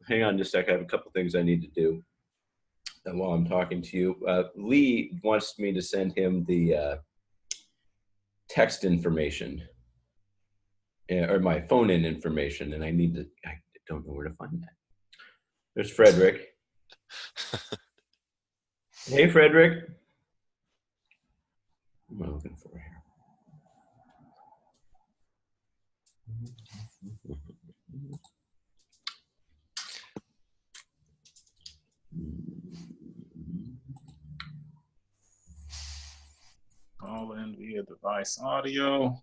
hang on just a second. I have a couple things I need to do while I'm talking to you. Lee wants me to send him the text information or my phone-in information, and I don't know where to find that. There's Frederick. Hey, Frederick. What am I looking for here? Call in via device audio.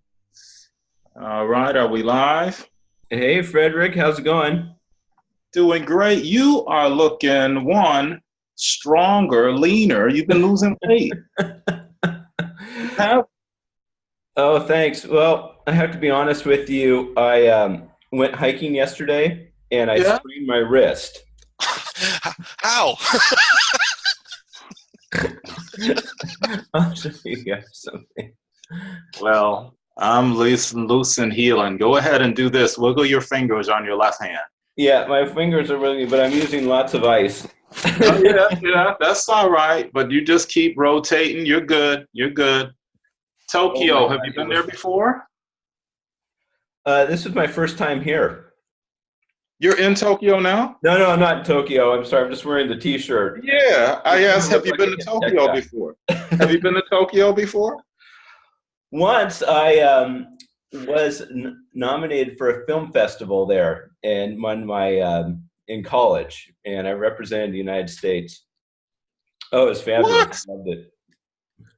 All right, are we live? Hey, Frederick, how's it going? Doing great. You are looking, stronger, leaner. You've been losing weight. Oh, thanks. Well, I have to be honest with you. I went hiking yesterday, and I sprained my wrist. How? I'll show you guys something. Well, I'm loose and healing. Go ahead and do this. Wiggle your fingers on your left hand. Yeah, my fingers are really, but I'm using lots of ice. Oh, yeah, that's all right. But you just keep rotating. You're good. You're good. Tokyo, have you been there before? This is my first time here. You're in Tokyo now? No, I'm not in Tokyo. I'm sorry. I'm just wearing the T-shirt. Yeah, I asked, have you been to Tokyo before? Have you been to Tokyo before? Once I was nominated for a film festival there and won my in college, and I represented the United States. Oh, it was fabulous. I loved it.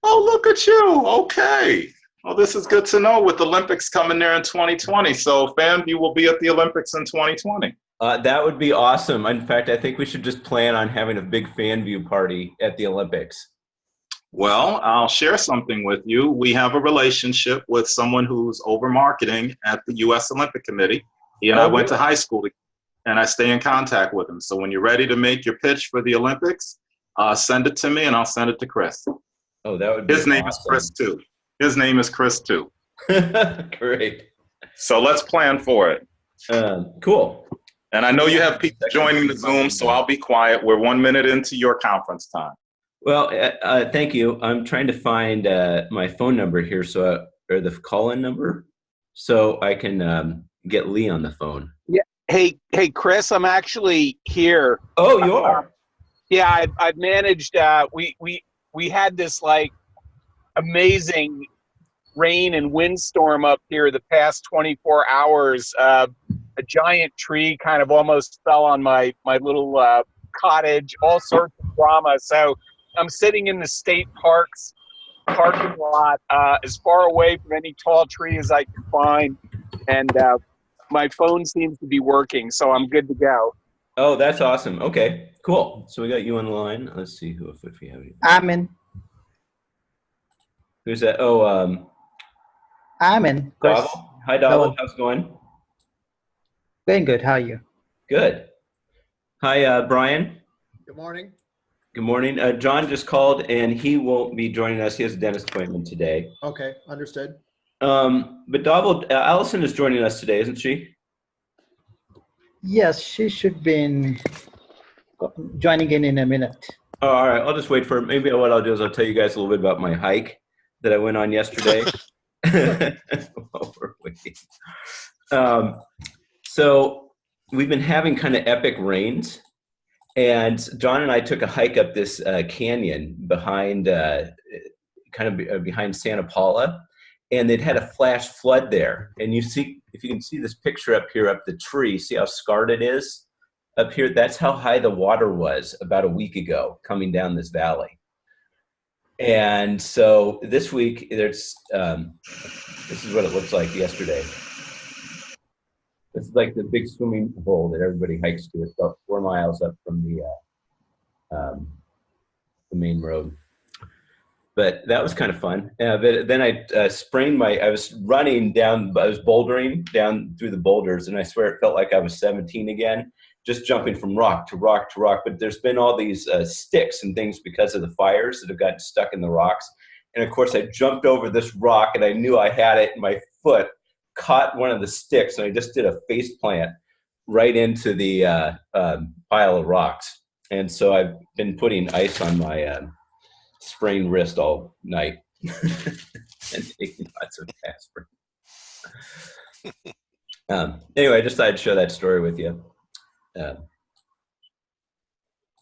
Oh, look at you. Okay. Well, this is good to know with the Olympics coming there in 2020. So FanView will be at the Olympics in 2020. That would be awesome. In fact, I think we should just plan on having a big FanView party at the Olympics. Well, I'll share something with you. We have a relationship with someone who's over marketing at the U.S. Olympic Committee. He and I went to high school together, and I stay in contact with him. So when you're ready to make your pitch for the Olympics, send it to me, and I'll send it to Chris. Oh, that would be His name is Chris, too. His name is Chris, too. Great. So let's plan for it. Cool. And I know you have people joining the Zoom, so I'll be quiet. We're 1 minute into your conference time. Well, thank you. I'm trying to find my phone number here, or the call-in number, so I can get Lee on the phone. Yeah. Hey, Chris, I'm actually here. Oh, you are? Yeah, I've managed. We had this like amazing rain and windstorm up here the past 24 hours. A giant tree kind of almost fell on my little cottage. All sorts of drama. So I'm sitting in the state park's parking lot, as far away from any tall tree as I can find, and my phone seems to be working, so I'm good to go. Oh, that's awesome. Okay, cool. So we got you on the line. Let's see if we have you. I'm in. Who's that? Oh, I'm in. Davo. Hi, Davo. Hello. How's it going? Going good. How are you? Good. Hi, Brian. Good morning. Good morning. John just called, and he won't be joining us. He has a dentist appointment today. Okay, understood. But Davo, Allison is joining us today, isn't she? Yes, she should be joining in a minute. Oh, all right. I'll just wait for her. Maybe what I'll do is I'll tell you guys a little bit about my hike that I went on yesterday. While we're waiting. So we've been having kind of epic rains. And John and I took a hike up this canyon behind, behind Santa Paula, and they'd had a flash flood there. And you see, if you can see this picture up here, up the tree, see how scarred it is up here? That's how high the water was about a week ago coming down this valley. And so this week, there's this is what it looks like yesterday. It's like the big swimming hole that everybody hikes to. It's about 4 miles up from the main road. But that was kind of fun. But then I I was running down, I was bouldering down through the boulders, and I swear it felt like I was 17 again, just jumping from rock to rock to rock. But there's been all these sticks and things because of the fires that have gotten stuck in the rocks. And of course, I jumped over this rock, and I knew I had it, and my foot caught one of the sticks, and I just did a face plant right into the pile of rocks. And so I've been putting ice on my sprained wrist all night and taking lots of aspirin. Anyway, I just thought I'd share that story with you.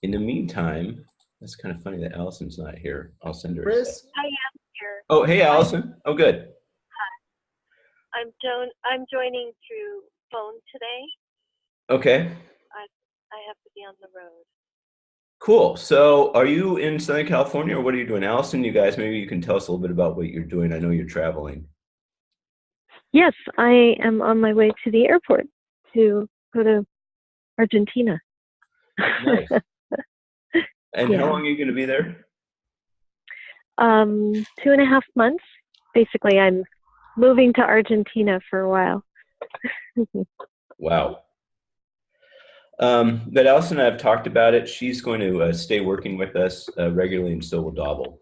In the meantime, that's kind of funny that Allison's not here. I'll send her. Chris? I am here. Oh, hey, Allison. Oh, good. I'm joining through phone today. Okay. I have to be on the road. Cool. So are you in Southern California or what are you doing? Allison, you guys, maybe you can tell us a little bit about what you're doing. I know you're traveling. Yes, I am on my way to the airport to go to Argentina. Nice. And Yeah. how long are you going to be there? 2.5 months. Basically, I'm moving to Argentina for a while. Wow. But Allison and I have talked about it. She's going to stay working with us regularly, and so will Dobble.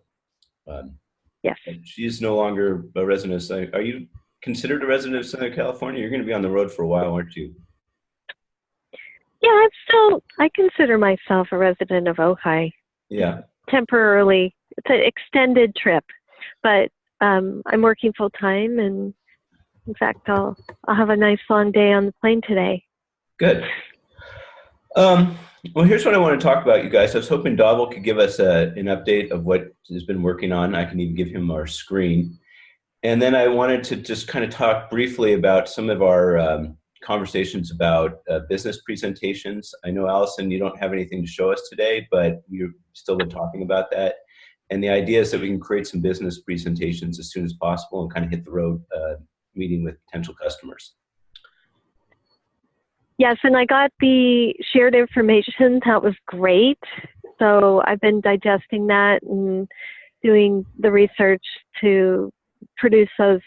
Yes. She's no longer a resident. Are you considered a resident of Southern California? You're going to be on the road for a while, aren't you? Yeah, I consider myself a resident of Ojai. Yeah. Temporarily. It's an extended trip, but I'm working full time, and in fact, I'll have a nice long day on the plane today. Good. Well, here's what I want to talk about, you guys. I was hoping Dobble could give us an update of what he's been working on. I can even give him our screen. And then I wanted to just kind of talk briefly about some of our conversations about business presentations. I know, Allison, you don't have anything to show us today, but you've still been talking about that. And the idea is that we can create some business presentations as soon as possible and kind of hit the road meeting with potential customers. Yes, and I got the shared information. That was great. So I've been digesting that and doing the research to produce those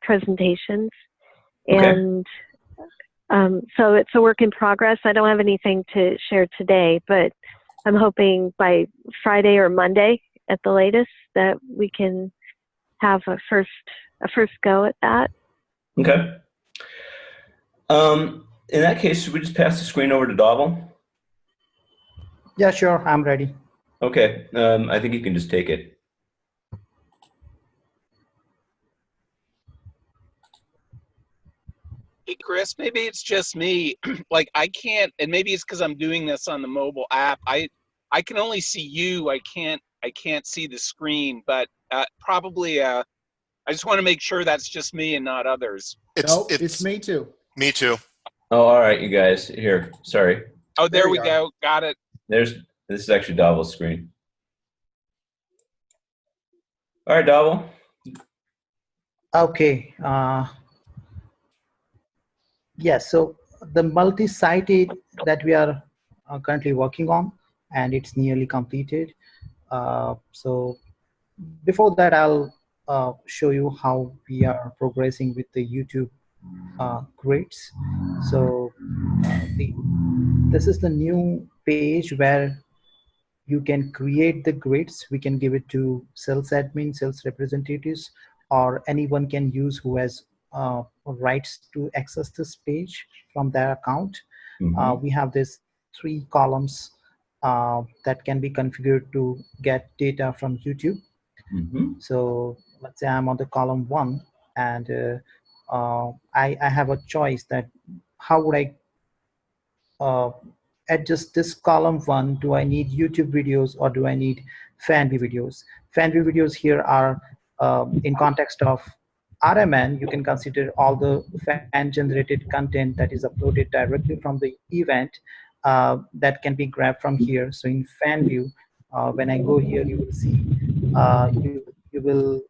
presentations. Okay. And so it's a work in progress. I don't have anything to share today, but I'm hoping by Friday or Monday at the latest that we can have a first go at that. Okay. In that case, should we just pass the screen over to Dobble? Yeah, sure. I'm ready. Okay. I think you can just take it. Hey, Chris, maybe it's just me. Like I can't, and maybe it's because I'm doing this on the mobile app. I can only see you. I can't see the screen. But probably, I just want to make sure that's just me and not others. Nope, it's me too. Me too. Oh, all right, you guys. Here, sorry. Oh, there we we are. go. Got it. This is actually Dobble's screen. All right, Dobble. Okay. Yes, so the multi-sited that we are currently working on, and it's nearly completed. So before that, I'll show you how we are progressing with the YouTube grids. So this is the new page where you can create the grids. We can give it to sales admin, sales representatives, or anyone can use who has rights to access this page from their account. We have this 3 columns that can be configured to get data from YouTube. So let's say I'm on the column 1, and I have a choice that how would I adjust this column 1. Do I need YouTube videos or do I need FanView videos? FanView videos here are in context of RMN. You can consider all the fan generated content that is uploaded directly from the event that can be grabbed from here. So in FanView, when I go here, you will see you will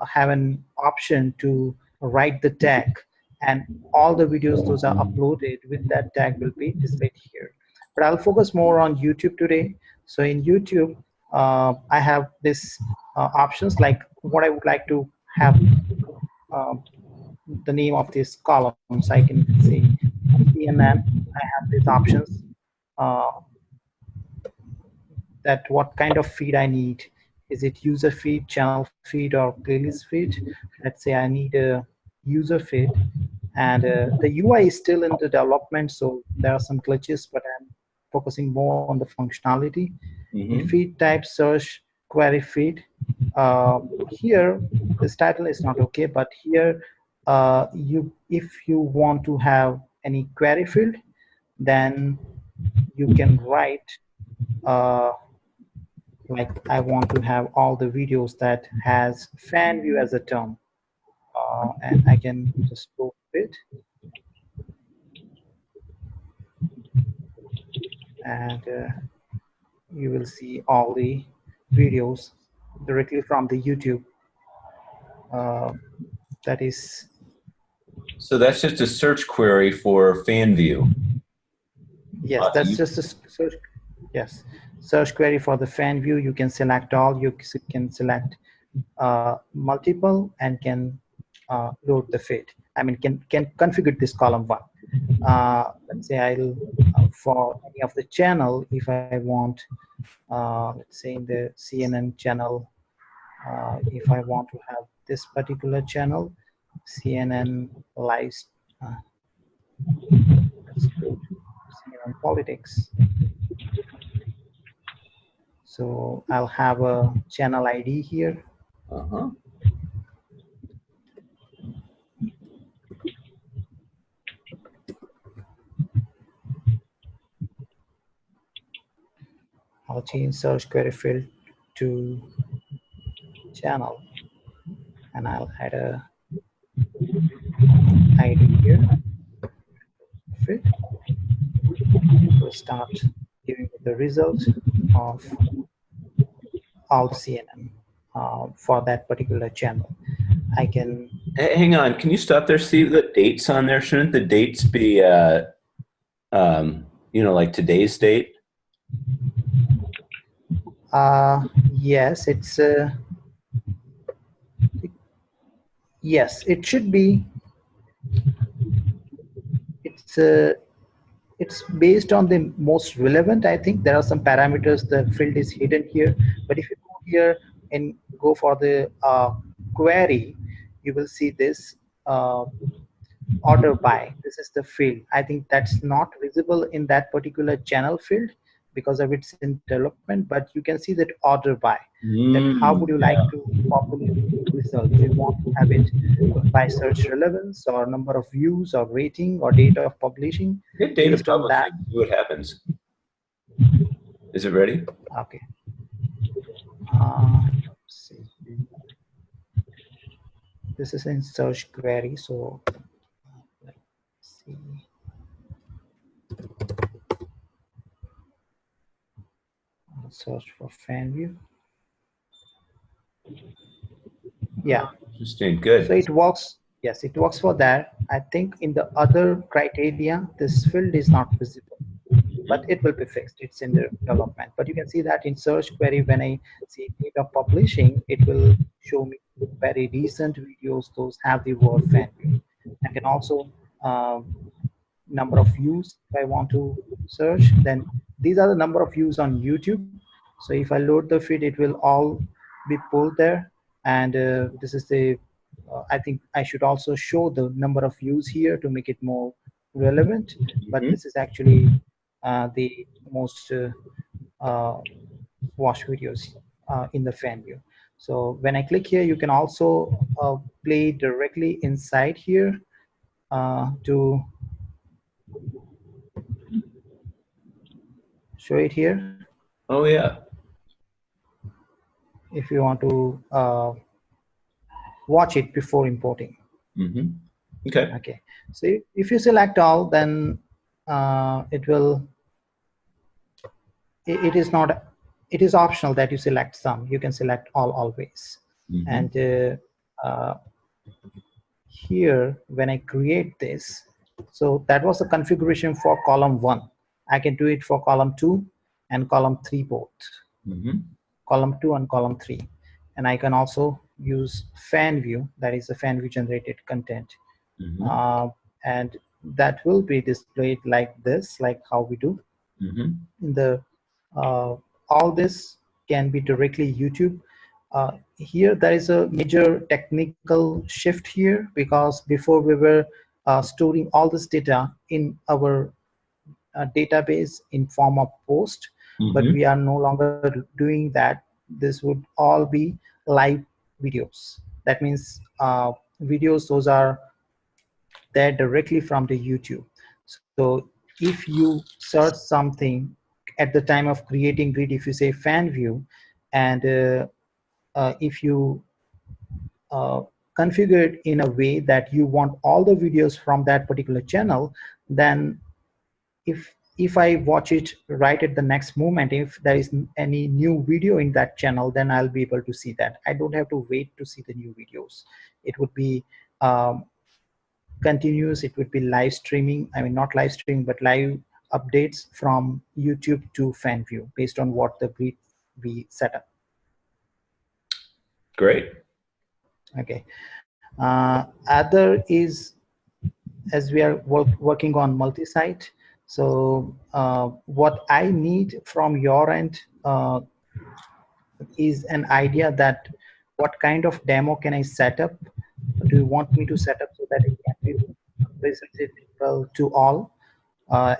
have an option to write the tag, and all the videos those are uploaded with that tag will be displayed here. But I'll focus more on YouTube today. So in YouTube, I have this options like what I would like to have the name of this column. So I can say CNN. I have these options that what kind of feed I need. Is it user feed, channel feed, or playlist feed? Let's say I need a user feed. And the UI is still in the development, so there are some glitches, but I'm focusing more on the functionality. In feed type search query feed, here this title is not okay, but here if you want to have any query field, then you can write like I want to have all the videos that has fan view as a term, and I can just go with it, and you will see all the videos directly from the YouTube. That is, So that's just a search query for FanView. yes, that's just a search. Yes, search query for the fan view. You can select all. You can select multiple and can load the feed. I mean, can configure this column one. Let's say I'll for any of the channel, if I want, let's say in the CNN channel, if I want to have this particular channel, CNN live, let's go to CNN politics. So I'll have a channel ID here. I'll change search query field to channel, and I'll add a ID here. Fit. We'll start giving the result of all CNN for that particular channel. I can Hang on, can you stop there? See the dates on there? Shouldn't the dates be, like today's date? yes, it's yes, it should be. It's based on the most relevant. I think there are some parameters. The field is hidden here, but if you go here and go for the query, you will see this order by. This is the field. I think that's not visible in that particular channel field because of its in development, but you can see that order by. Then how would you like to populate the result? Do you want to have it by search relevance or number of views or rating or date of publishing? Hit date of Based on that, publishing, see what happens. Is it ready? okay. Let's see. This is in search query, so let's see. I'll search for fan view. Yeah. Interesting. Good. So it works. Yes, it works for that. I think in the other criteria, this field is not visible, but it will be fixed. It's in the development. But you can see that in search query, when I see date of publishing, it will show me very recent videos. Those have the word fan view. I can also number of views if I want to search. Then these are the number of views on YouTube. So if I load the feed, it will all be pulled there. And this is the, I think I should also show the number of views here to make it more relevant. But this is actually the most watched videos in the fan view. So when I click here, you can also play directly inside here to show it here. Oh, yeah. If you want to watch it before importing. Okay. Okay. So if you select all, then it will. It is not. It is optional that you select some. You can select all always. And here, when I create this, so that was the configuration for column 1. I can do it for column 2 and column 3 both. Column 2 and column 3. And I can also use fan view, that is the fan view generated content. And that will be displayed like this, like how we do. In the all this can be directly YouTube. Here there is a major technical shift here, because before we were storing all this data in our database in form of post, but we are no longer doing that. This would all be live videos. That means videos, those are there directly from the YouTube. So if you search something at the time of creating grid, if you say FanView, and if you configure it in a way that you want all the videos from that particular channel, then if I watch it right at the next moment, if there is any new video in that channel, then I'll be able to see that. I don't have to wait to see the new videos. It would be continuous. It would be live streaming. I mean, not live streaming, but live updates from YouTube to FanView based on what the grid we set up. Great. Okay. Other is, as we are working on multi-site, so what I need from your end is an idea that what kind of demo can I set up? Do you want me to set up so that it can be presentable to all?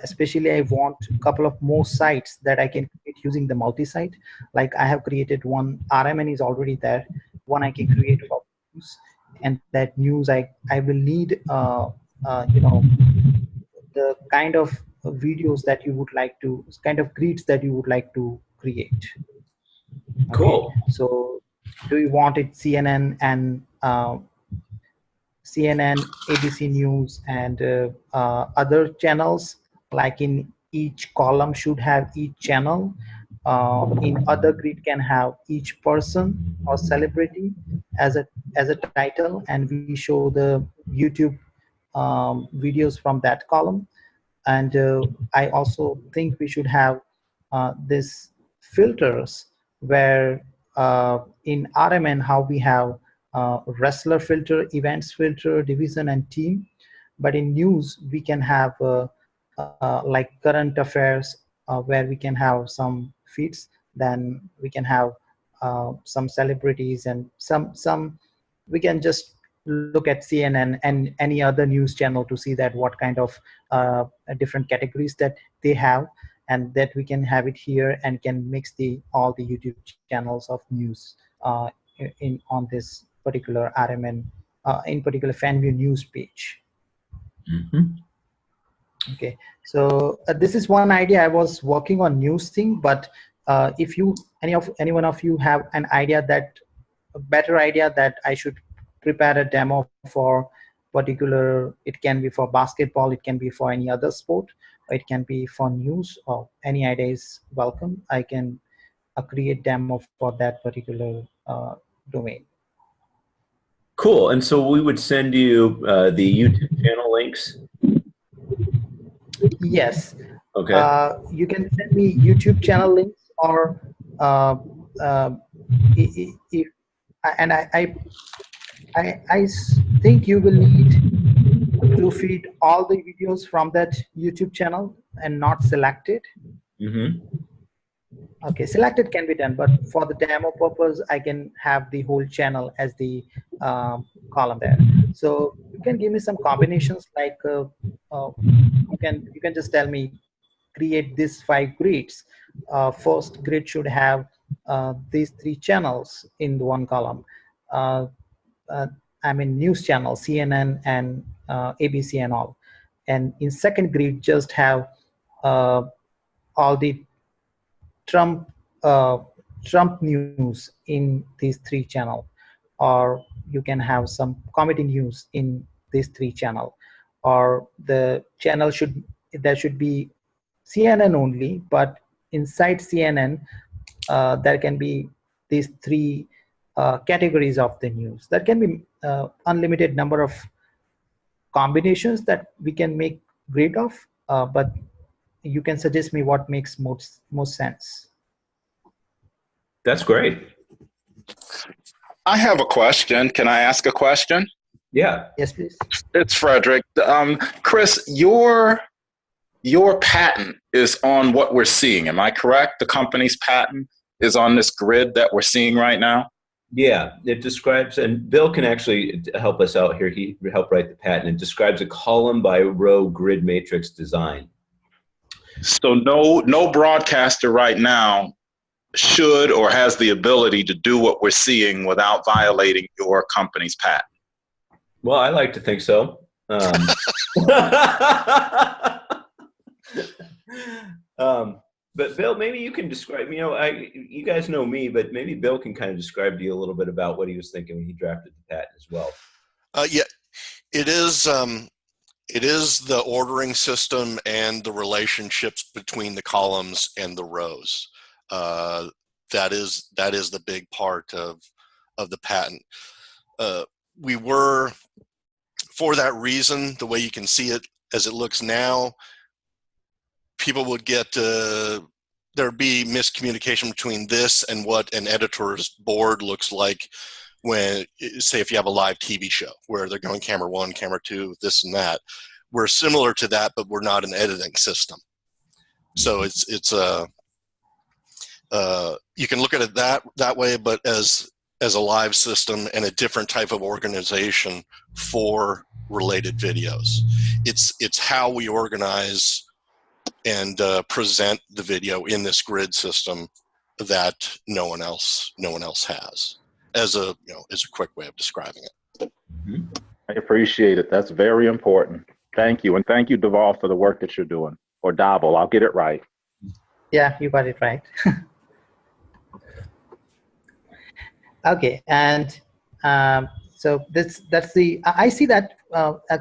Especially I want a couple of more sites that I can create using the multi-site. Like I have created one, RMN is already there. One I can create for news, and that news I will need you know, the kind of videos that you would like to, kind of grids that you would like to create. Okay. Cool. So do you want it CNN and CNN, ABC News, and other channels? Like in each column should have each channel. In other grid can have each person or celebrity as a title, and we show the YouTube videos from that column. And I also think we should have this filters where in RMN how we have wrestler filter, events filter, division, and team. But in news we can have like current affairs where we can have some feeds. Then we can have some celebrities, and some we can just look at CNN and any other news channel to see that what kind of different categories that they have, and that we can have it here and can mix all the YouTube channels of news on this particular RMN, in particular FanView news page. Okay, so this is one idea. I was working on news thing, but if you any one of you have an idea, that a better idea that I should prepare a demo for particular, it can be for basketball, it can be for any other sport, or it can be for news, or any idea is welcome. I can create demo for that particular domain. Cool. And so we would send you the YouTube channel links. Yes. Okay. You can send me YouTube channel links, or if and I think you will need to feed all the videos from that YouTube channel and not selected. Okay, selected can be done, but for the demo purpose, I can have the whole channel as the column there. So you can give me some combinations, like you can just tell me, create these 5 grids. First grid should have these 3 channels in the one column. I mean news channel, CNN and ABC and all. And in second grid, just have all the Trump news in these 3 channels, or you can have some comedy news in these 3 channels, or the channel there should be CNN only, but inside CNN there can be these 3 categories of the news. There can be unlimited number of combinations that we can make grid of, but you can suggest me what makes most sense. That's great. I have a question. Can I ask a question? Yeah. Yes, please. It's Frederick. Chris, your patent is on what we're seeing. Am I correct? The company's patent is on this grid that we're seeing right now? Yeah, it describes, and Bill can actually help us out here. He helped write the patent. It describes a column by row grid matrix design. So no broadcaster right now should or has the ability to do what we're seeing without violating your company's patent. Well, I like to think so. But Bill, maybe you can describe, you guys know me, but maybe Bill can kind of describe to you a little bit about what he was thinking when he drafted the patent as well. Yeah, it is the ordering system and the relationships between the columns and the rows. That is the big part of the patent. We were, for that reason, the way you can see it as it looks now, people would get there'd be miscommunication between this and what an editor's board looks like when, say, if you have a live TV show where they're going camera 1, camera 2, this and that. We're similar to that, but we're not an editing system. So it's you can look at it that way, but as a live system and a different type of organization for related videos. It's how we organize and present the video in this grid system that no one else has, as a quick way of describing it. Mm-hmm. I appreciate it. That's very important. Thank you. And thank you, Deval, for the work that you're doing. Or Davel, I'll get it right. Yeah, you got it right. Okay, and so that's the, I see that,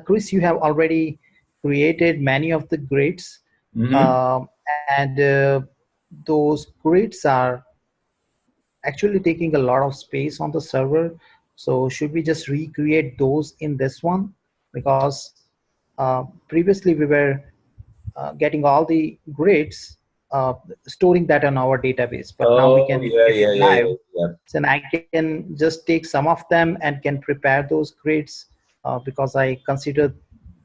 Chris, you have already created many of the grids. Mm-hmm. And those grids are actually taking a lot of space on the server. So should we just recreate those in this one? Because previously we were getting all the grids, storing that on our database, but now we can get it live. Yeah. So I can just take some of them and can prepare those grids because I consider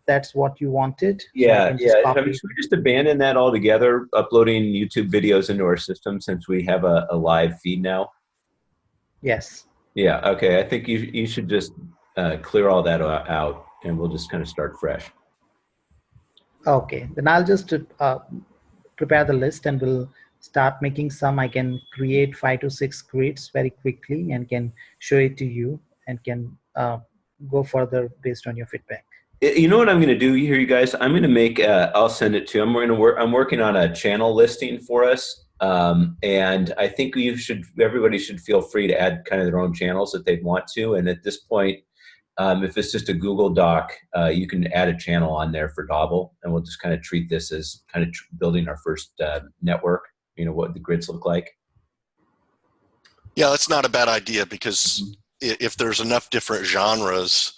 that's what you wanted. Yeah, So yeah. Should we just abandon that altogether, uploading YouTube videos into our system since we have a live feed now? Yes. Yeah, okay. I think you should just clear all that out, and we'll just kind of start fresh. Okay, then I'll just prepare the list and we'll start making some. I can create 5 to 6 grids very quickly and can show it to you and can go further based on your feedback. You know what I'm going to do here, you guys? I'm going to make. I'll send it to you. I'm working on a channel listing for us, and I think everybody should feel free to add kind of their own channels if they want to. And at this point, if it's just a Google Doc, you can add a channel on there for Dobble, and we'll just kind of treat this as kind of building our first network. What the grids look like. Yeah, that's not a bad idea, because if there's enough different genres,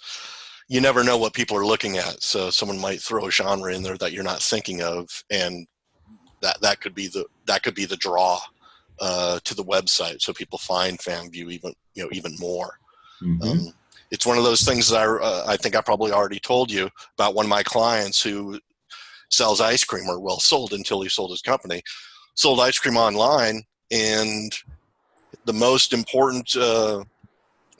you never know what people are looking at. So someone might throw a genre in there that you're not thinking of, and that could be the draw to the website, so people find FanView even more. Mm-hmm. It's one of those things that I think I probably already told you about. One of my clients who sells ice cream, or sold until he sold his company, sold ice cream online, and the most important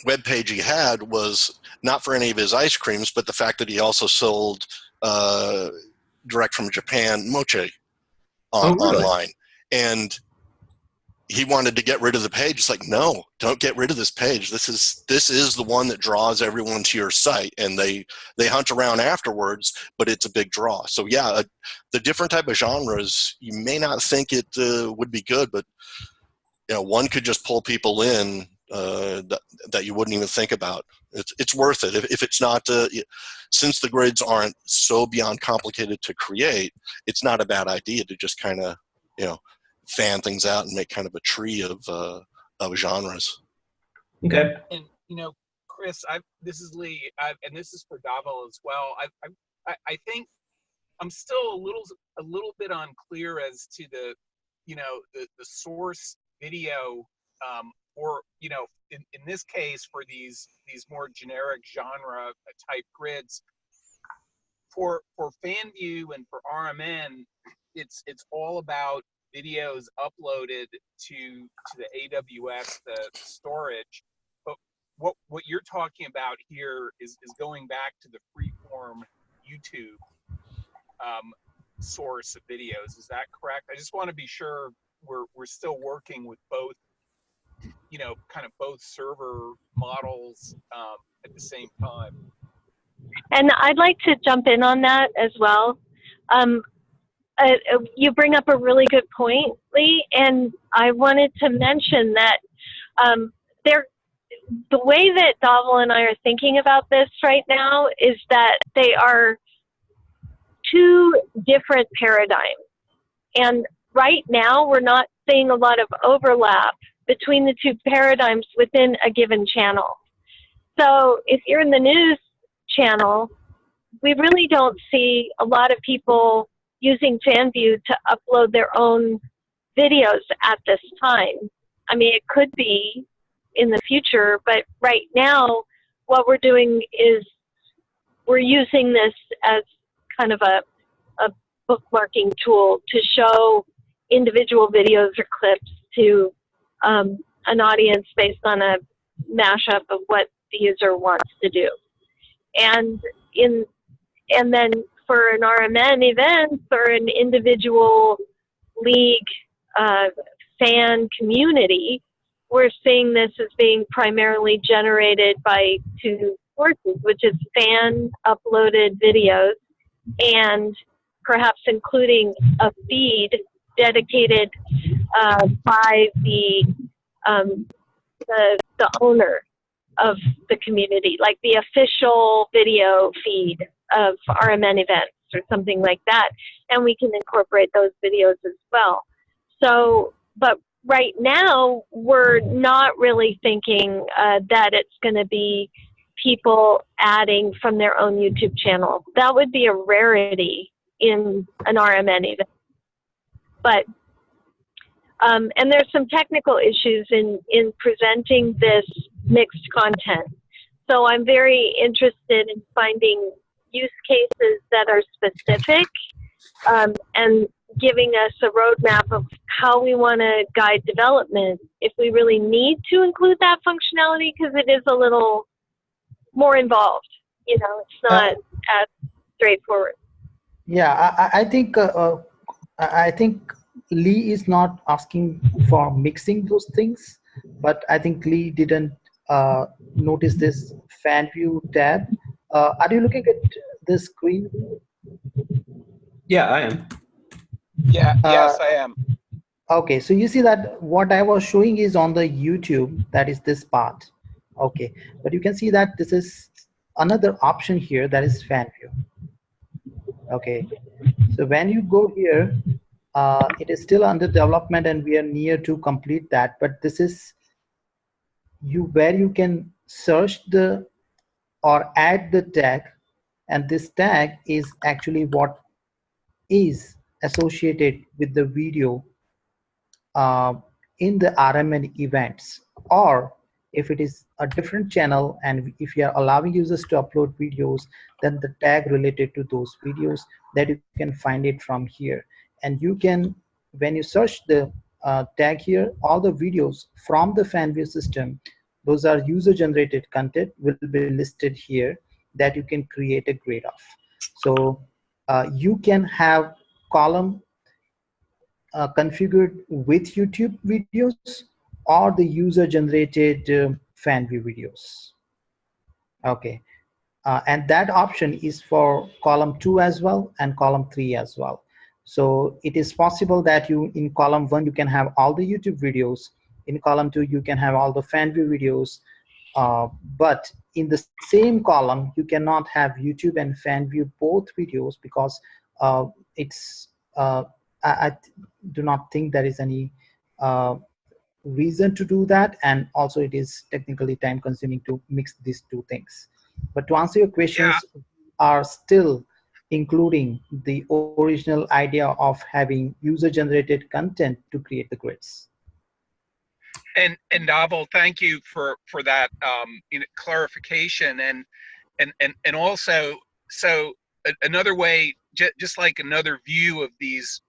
web page he had was not for any of his ice creams, but the fact that he also sold direct from Japan mochi online. And he wanted to get rid of the page. It's like, no, don't get rid of this page. This is the one that draws everyone to your site, and they hunt around afterwards, but it's a big draw. So yeah, the different type of genres, you may not think it would be good, but one could just pull people in that you wouldn't even think about. It's worth it. If it's not, since the grids aren't so beyond complicated to create, it's not a bad idea to just kind of, fan things out and make kind of a tree of genres. Okay. And Chris, this is Lee, and this is for Davel as well. I think I'm still a little bit unclear as to the source video, or in this case for these more generic genre type grids. For FanView and for RMN, it's all about videos uploaded to the AWS, the storage. what you're talking about here is going back to the freeform YouTube source of videos. Is that correct? I just want to be sure we're still working with both, kind of both server models at the same time. And I'd like to jump in on that as well. You bring up a really good point, Lee, and I wanted to mention that the way that Dhaval and I are thinking about this right now is that they are two different paradigms. And right now, we're not seeing a lot of overlap between the two paradigms within a given channel. So if you're in the news channel, we really don't see a lot of people using FanView to upload their own videos at this time. I mean, it could be in the future, but right now, what we're doing is we're using this as kind of a bookmarking tool to show individual videos or clips to an audience based on a mashup of what the user wants to do. And then for an RMN event or an individual league fan community, we're seeing this as being primarily generated by two sources, which is fan uploaded videos and perhaps including a feed dedicated by the owner of the community, like the official video feed of RMN events or something like that, and we can incorporate those videos as well. So, but right now, we're not really thinking that it's going to be people adding from their own YouTube channel. That would be a rarity in an RMN event. But, and there's some technical issues in presenting this mixed content. So I'm very interested in finding use cases that are specific and giving us a roadmap of how we want to guide development if we really need to include that functionality, because it is a little more involved. It's not as straightforward. Yeah, I think Lee is not asking for mixing those things, but I think Lee didn't notice this FanView tab. Are you looking at the screen? Yeah, I am. Yeah, yes, I am. Okay, so you see that what I was showing is on the YouTube, that is this part. Okay, but you can see that this is another option here, that is FanView. Okay, so when you go here, it is still under development and we are near to complete that, but this is where you can search or add the tag, and this tag is actually what is associated with the video in the RMN events, or if it is a different channel and if you are allowing users to upload videos, then the tag related to those videos, that you can find it from here. And you can, when you search the tag here, all the videos from the FanView system, those are user generated content, will be listed here that you can create a grade of. So you can have column configured with YouTube videos or the user generated FanView videos. Okay, and that option is for column 2 as well and column 3 as well. So it is possible that you, in column 1, you can have all the YouTube videos. In column 2, you can have all the FanView videos. But in the same column, you cannot have YouTube and FanView both videos, because I do not think there is any reason to do that, and also it is technically time consuming to mix these two things. But to answer your questions, are still including the original idea of having user generated content to create the grids. And Dhaval, thank you for that clarification, and also, so another way, just like another view of these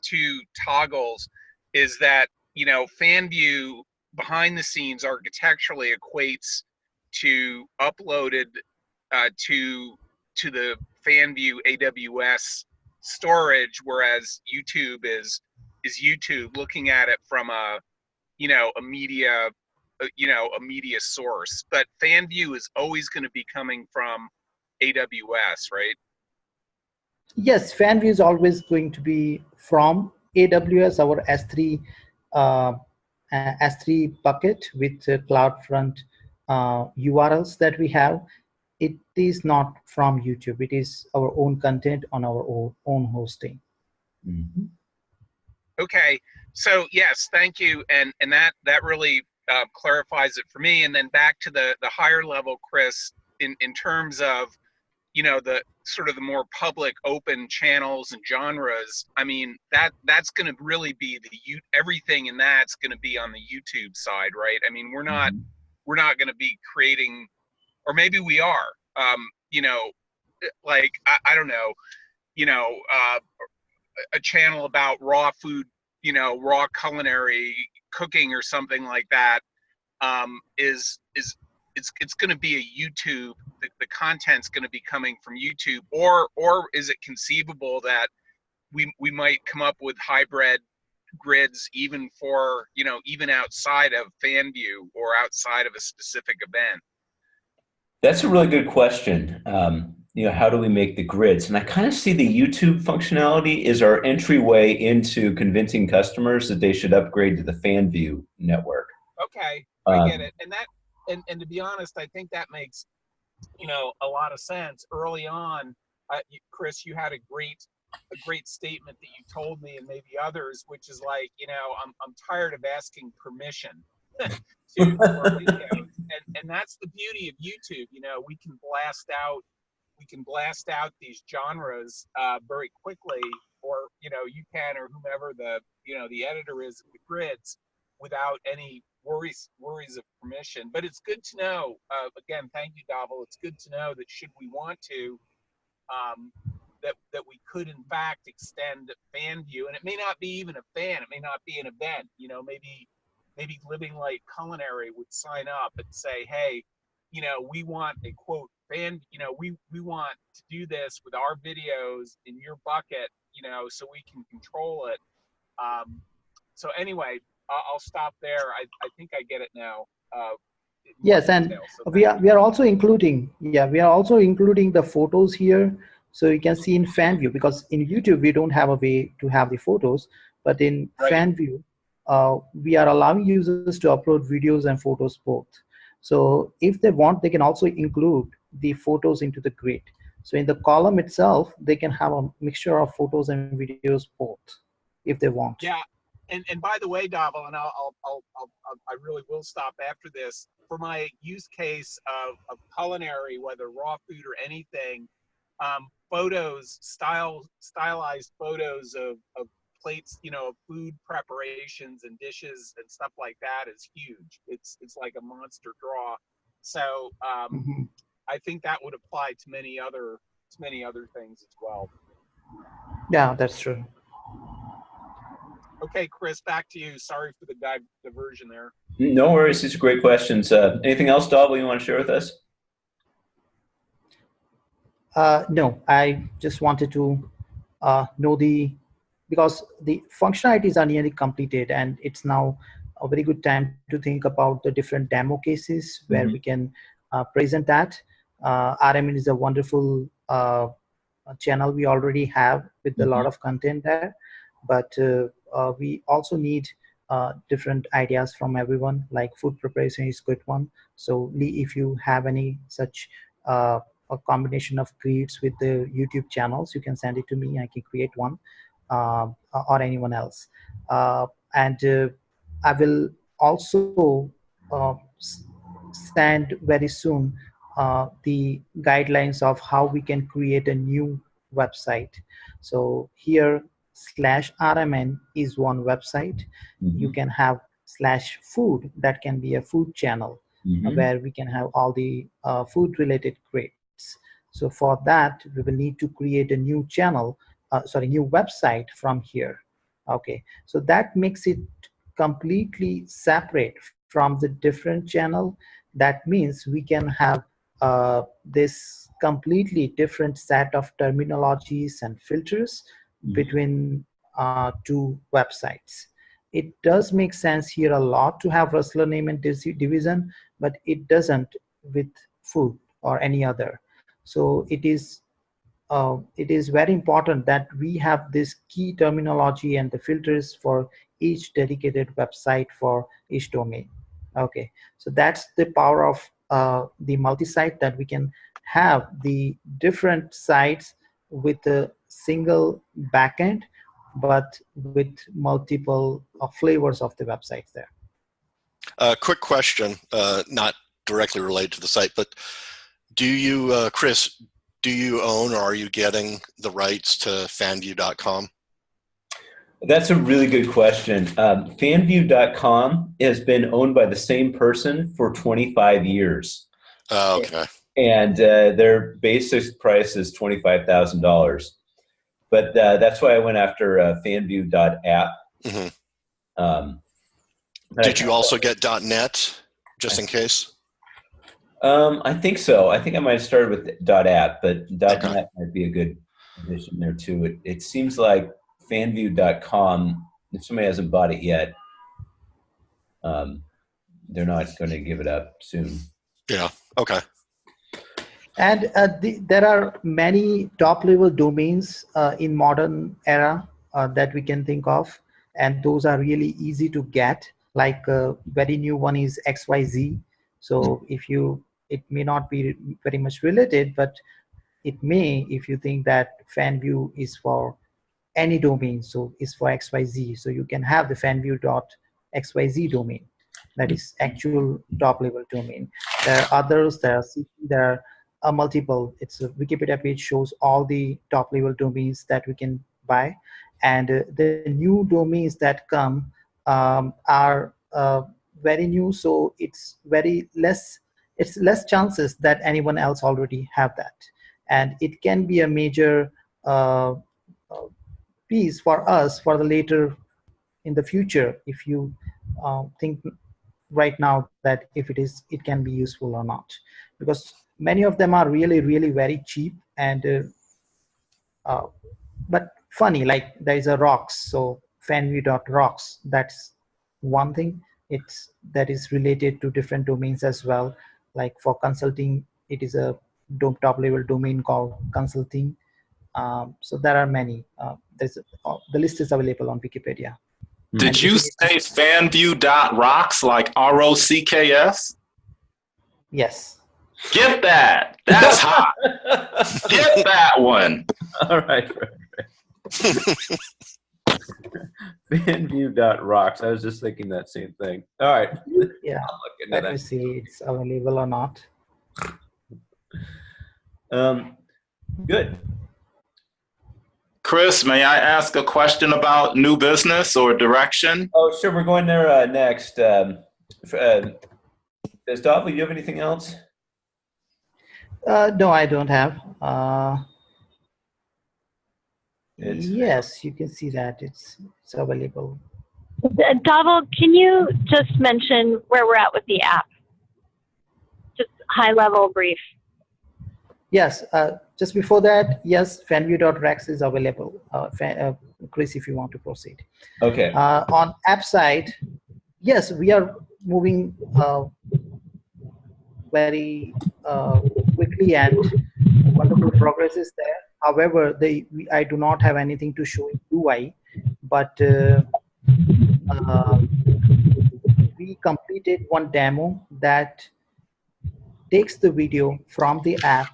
two toggles, is that FanView behind the scenes architecturally equates to uploaded to the FanView AWS storage, whereas YouTube is YouTube looking at it from a a media a media source. But FanView is always going to be coming from AWS, right? Yes, FanView is always going to be from AWS, our S3 bucket with CloudFront URLs that we have. It is not from YouTube. It is our own content on our own hosting. Mm-hmm. Okay, so yes, thank you, and that really clarifies it for me. And then back to the higher level, Chris, in terms of the sort of the more public open channels and genres. I mean, that's going to really be everything in that's going to be on the YouTube side, right? I mean, we're not going to be creating, or maybe we are. Like I don't know, a channel about raw food, raw culinary cooking or something like that. It's going to be a YouTube. The content's going to be coming from YouTube, or is it conceivable that we might come up with hybrid grids even for even outside of FanView or outside of a specific event? That's a really good question. How do we make the grids? And I kind of see the YouTube functionality is our entryway into convincing customers that they should upgrade to the FanView network. Okay, I get it. And to be honest, I think that makes a lot of sense. Early on, Chris, you had a great statement that you told me and maybe others, which is like, I'm tired of asking permission to our videos, and that's the beauty of YouTube. We can blast out these genres very quickly, or you can, or whomever the editor is of the grids, without any worries of permission. But it's good to know. Again, thank you, Dhaval. It's good to know that should we want to, that we could in fact extend FanView, and it may not be even a fan. It may not be an event. Maybe Living Light Culinary would sign up and say, hey, we want a quote fan. We want to do this with our videos in your bucket. So we can control it. So anyway, I'll stop there. I think I get it now. Yes, and we are also including the photos here, so you can see in FanView, because in YouTube we don't have a way to have the photos, but in FanView we are allowing users to upload videos and photos both. So if they want, they can also include the photos into the grid. So in the column itself, they can have a mixture of photos and videos both, if they want. Yeah. And by the way, Dhaval, and I really will stop after this. For my use case of culinary, whether raw food or anything, photos, stylized photos of plates, food preparations and dishes and stuff like that is huge. It's like a monster draw. So I think that would apply to many other things as well. Yeah, that's true. Okay, Chris, back to you. Sorry for the diversion there. No worries. These are great questions. Anything else, Dhaval, you want to share with us? No, I just wanted to know because the functionalities are nearly completed, and it's now a very good time to think about the different demo cases where we can present that. RMN is a wonderful channel we already have with a lot of content there, but we also need different ideas from everyone, like food preparation is a good one. So Lee, if you have any such a combination of grids with the YouTube channels, you can send it to me. I can create one, or anyone else. And I will also send very soon the guidelines of how we can create a new website. So here /RMN is one website. You can have /food, that can be a food channel where we can have all the food related grids. So for that, we will need to create a new channel, new website from here. Okay, so that makes it completely separate from the different channel, that means we can have this completely different set of terminologies and filters between two websites. It does make sense here a lot to have rustler name and division, but it doesn't with food or any other. So it is very important that we have this key terminology and the filters for each dedicated website for each domain. Okay, so that's the power of the multi-site, that we can have the different sites with a single backend, but with multiple flavors of the websites there. Quick question, not directly related to the site, but do you, Chris, do you own or are you getting the rights to fanview.com? That's a really good question. FanView.com has been owned by the same person for 25 years. Oh, okay. And their basic price is $25,000. But that's why I went after FanView.app. Mm-hmm. Did you also get .net, just in case? I think so. I think I might have started with .app, but .net Okay. might be a good addition there too. It seems like FanView.com, if somebody hasn't bought it yet, they're not going to give it up soon. Yeah. Okay. And there are many top-level domains in modern era that we can think of, and those are really easy to get. Like a very new one is XYZ. So if you, it may not be very much related, but it may, if you think that FanView is for any domain, so it's for XYZ. So you can have the fanview.xyz domain. That is actual top-level domain. There are others. There are multiple. It's a Wikipedia page shows all the top-level domains that we can buy, and the new domains that come are very new. So it's very less. It's less chances that anyone else already have that, and it can be a major piece for us for the later in the future, if you think right now that if it can be useful or not, because many of them are really very cheap, and but funny, like there is a rocks, so fanview.rocks, that's one thing. It's that is related to different domains as well. Like for consulting, it is a top level domain called consulting. So there are many. The list is available on Wikipedia. Did you say fanview.rocks, like ROCKS? Yes. Get that. That's hot. Get that one. All right. Fanview.rocks. I was just thinking that same thing. All right. Yeah. Let me see it's available or not. Good. Chris, may I ask a question about new business or direction? Oh, sure. We're going there next. Does Dovely, do you have anything else? No, I don't have. Yes, you can see that it's available. Dhaval, can you just mention where we're at with the app? Just high level brief. Yes, just before that, yes, fanview.rex is available. Chris, if you want to proceed. Okay. On app side, yes, we are moving very quickly, and wonderful progress is there. However, I do not have anything to show in UI, but we completed one demo that takes the video from the app,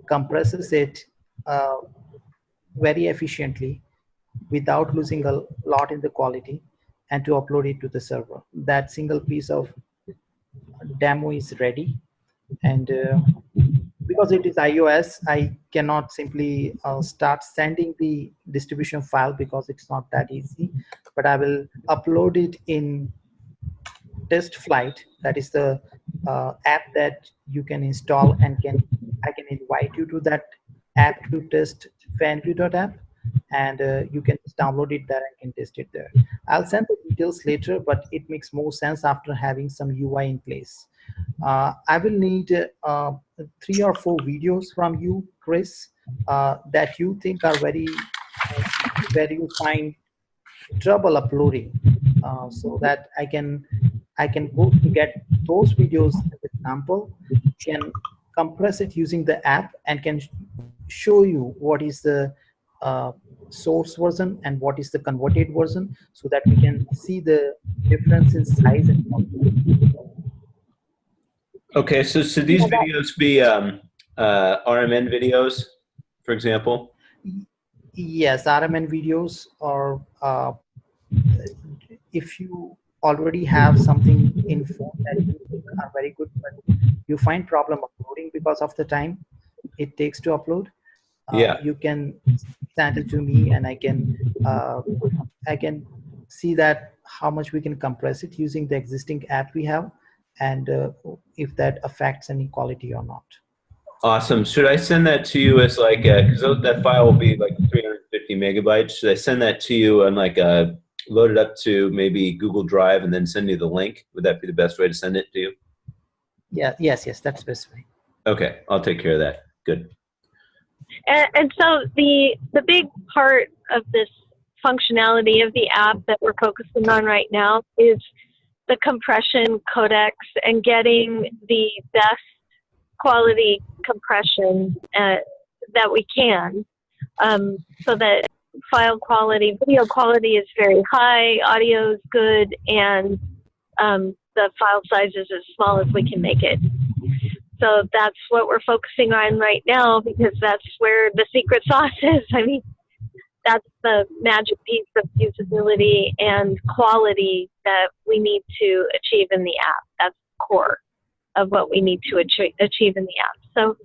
compresses it very efficiently without losing a lot in the quality, and to upload it to the server. That single piece of demo is ready, and because it is iOS, I cannot simply start sending the distribution file because it's not that easy, but I will upload it in Test Flight. That is the app that you can install, and I can invite you to that app to test fanview.app. and you can just download it there and can test it there. I'll send the details later, but it makes more sense after having some UI in place. I will need 3 or 4 videos from you, Chris, that you think are very, where you find trouble uploading, so that I can go to get those videos as example, can compress it using the app, and can show you what is the source version and what is the converted version, so that we can see the difference in size and quality. Okay, so should these videos be RMN videos, for example? Yes, RMN videos, or if you already have something in phone that you think are very good, but you find problem uploading because of the time it takes to upload, Yeah. you can send it to me, and I can see that how much we can compress it using the existing app we have, and if that affects any quality or not. Awesome. Should I send that to you as like, because that file will be like 350 megabytes. Should I send that to you and like load it up to maybe Google Drive and then send you the link? Would that be the best way to send it to you? Yeah. Yes. That's best way. Okay, I'll take care of that. Good. And so the big part of this functionality of the app that we're focusing on right now is the compression codecs and getting the best quality compression that we can, so that file quality, video quality is very high, audio is good, and the file size is as small as we can make it. So that's what we're focusing on right now, because that's where the secret sauce is. I mean, that's the magic piece of usability and quality that we need to achieve in the app. That's the core of what we need to achieve in the app. So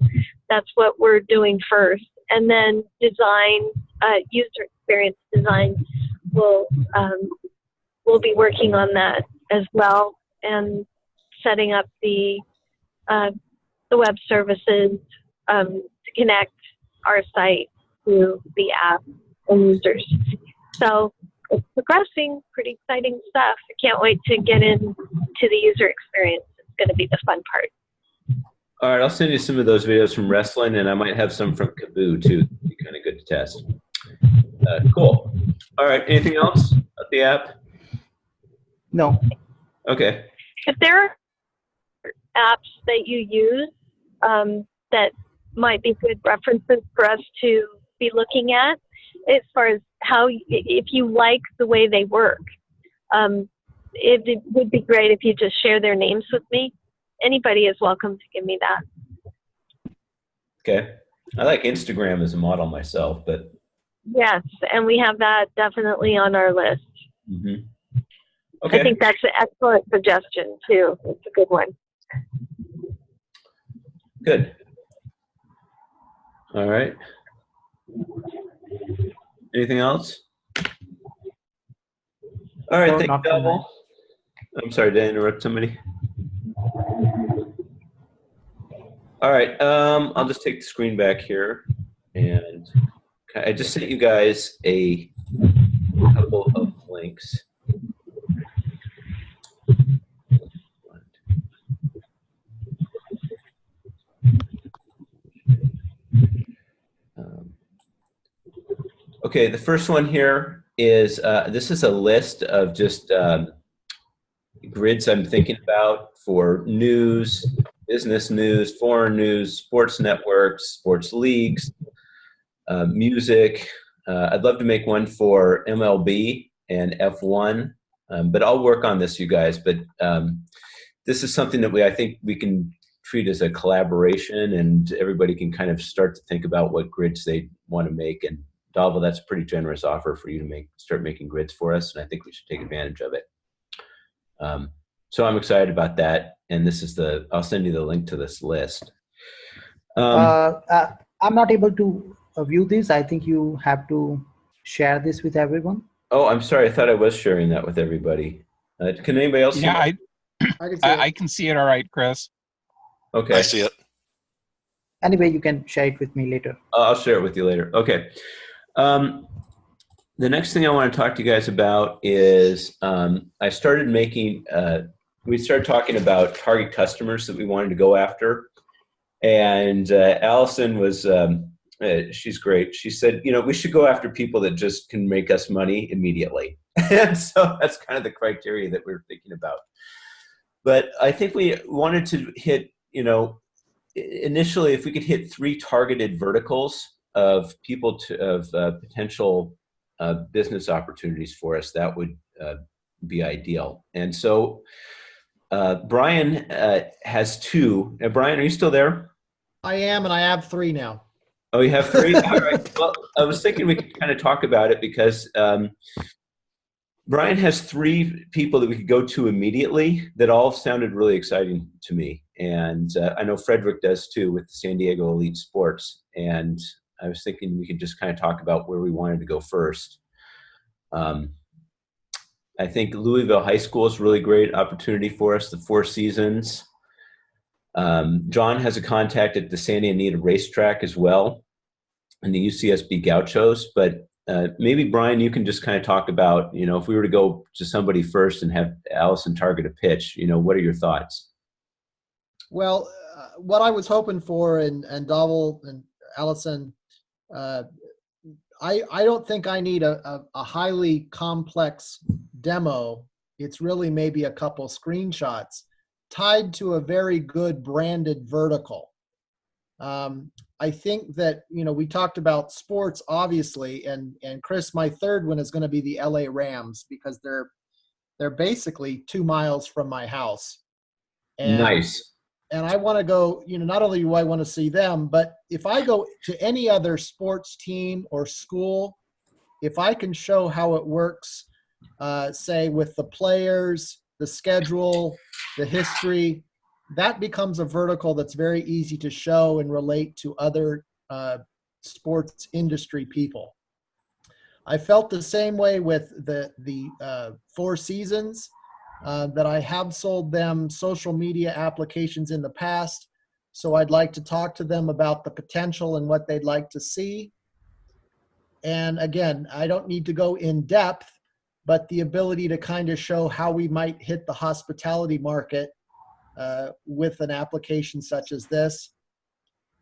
that's what we're doing first. And then design, user experience design, we'll be working on that as well, and setting up the web services to connect our site to the app and users. So it's progressing, pretty exciting stuff. I can't wait to get into the user experience. It's going to be the fun part. All right, I'll send you some of those videos from wrestling, and I might have some from Kaboo too. It'd be kind of good to test. Cool. All right, anything else about the app? No. Okay. If there are apps that you use that might be good references for us to be looking at, as far as how, if you like the way they work, it would be great if you just share their names with me. Anybody is welcome to give me that. Okay. I like Instagram as a model myself, but. Yes, and we have that definitely on our list. Mm-hmm. Okay. I think that's an excellent suggestion too. It's a good one. Good. All right. Anything else? All right, thank you, Double. I'm sorry, did I interrupt somebody? All right, I'll just take the screen back here, and I just sent you guys a couple of links. Okay, the first one here is, this is a list of just grids I'm thinking about for news, business news, foreign news, sports networks, sports leagues, music. I'd love to make one for MLB and F1, but I'll work on this, you guys. But this is something that I think we can treat as a collaboration, and everybody can kind of start to think about what grids they want to make. And Dhaval, that's a pretty generous offer for you to start making grids for us, and I think we should take advantage of it. So I'm excited about that, and this is I'll send you the link to this list. I'm not able to view this. I think you have to share this with everyone. Oh, I'm sorry. I thought I was sharing that with everybody. Can anybody else? Yeah, see I can see it all right, Chris. Okay. I see it. Anyway, you can share it with me later. I'll share it with you later. Okay. The next thing I want to talk to you guys about is I started making, we started talking about target customers that we wanted to go after. And Allison was, she's great. She said, you know, we should go after people that just can make us money immediately. And so that's kind of the criteria that we were thinking about. But I think we wanted to hit, you know, initially, if we could hit 3 targeted verticals of people of potential business opportunities for us, that would be ideal. And so Brian has 2. Brian, are you still there? I am, and I have 3 now. Oh, you have 3? All right. Well, I was thinking we could kind of talk about it because Brian has 3 people that we could go to immediately that all sounded really exciting to me. And I know Frederick does too with the San Diego Elite Sports. And I was thinking we could just kind of talk about where we wanted to go first. I think Louisville High School is a really great opportunity for us, the 4 Seasons. John has a contact at the Santa Anita Racetrack as well, and the UCSB Gauchos. But maybe, Brian, you can just kind of talk about, you know, if we were to go to somebody first and have Allison target a pitch, you know, what are your thoughts? Well, what I was hoping for, and Dovell and Allison, I don't think I need a highly complex demo. It's really maybe a couple screenshots tied to a very good branded vertical. I think that, you know, we talked about sports, obviously, and Chris, my third one is going to be the LA Rams, because they're basically 2 miles from my house. And, nice. And I want to go, you know, not only do I want to see them, but if I go to any other sports team or school, if I can show how it works, say with the players, the schedule, the history, that becomes a vertical that's very easy to show and relate to other sports industry people. I felt the same way with the 4 Seasons, that I have sold them social media applications in the past. So I'd like to talk to them about the potential and what they'd like to see. And again, I don't need to go in depth, but the ability to kind of show how we might hit the hospitality market with an application such as this.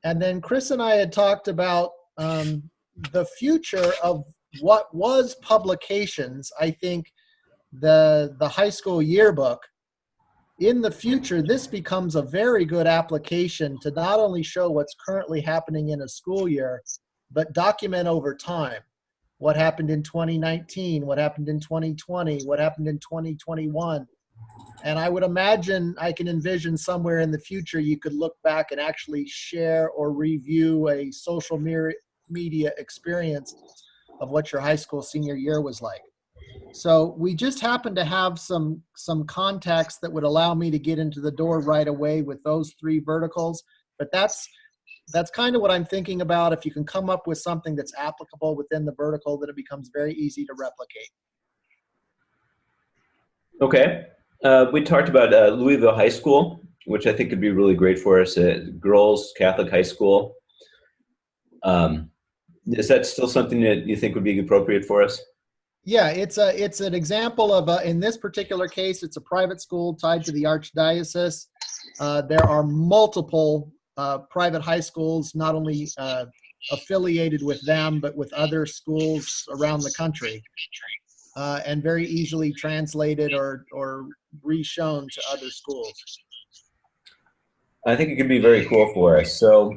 And then Chris and I had talked about the future of what was publications. I think the high school yearbook, in the future, this becomes a very good application to not only show what's currently happening in a school year, but document over time. What happened in 2019, what happened in 2020, what happened in 2021. And I would imagine, I can envision somewhere in the future, you could look back and actually share or review a social media experience of what your high school senior year was like. So we just happen to have some contacts that would allow me to get into the door right away with those 3 verticals. But that's kind of what I'm thinking about. If you can come up with something that's applicable within the vertical, then it becomes very easy to replicate. Okay. We talked about Louisville High School, which I think could be really great for us. Girls Catholic High School. Is that still something that you think would be appropriate for us? Yeah, it's an example of in this particular case, it's a private school tied to the Archdiocese. There are multiple private high schools, not only affiliated with them, but with other schools around the country, and very easily translated or re-shown to other schools. I think it could be very cool for us. So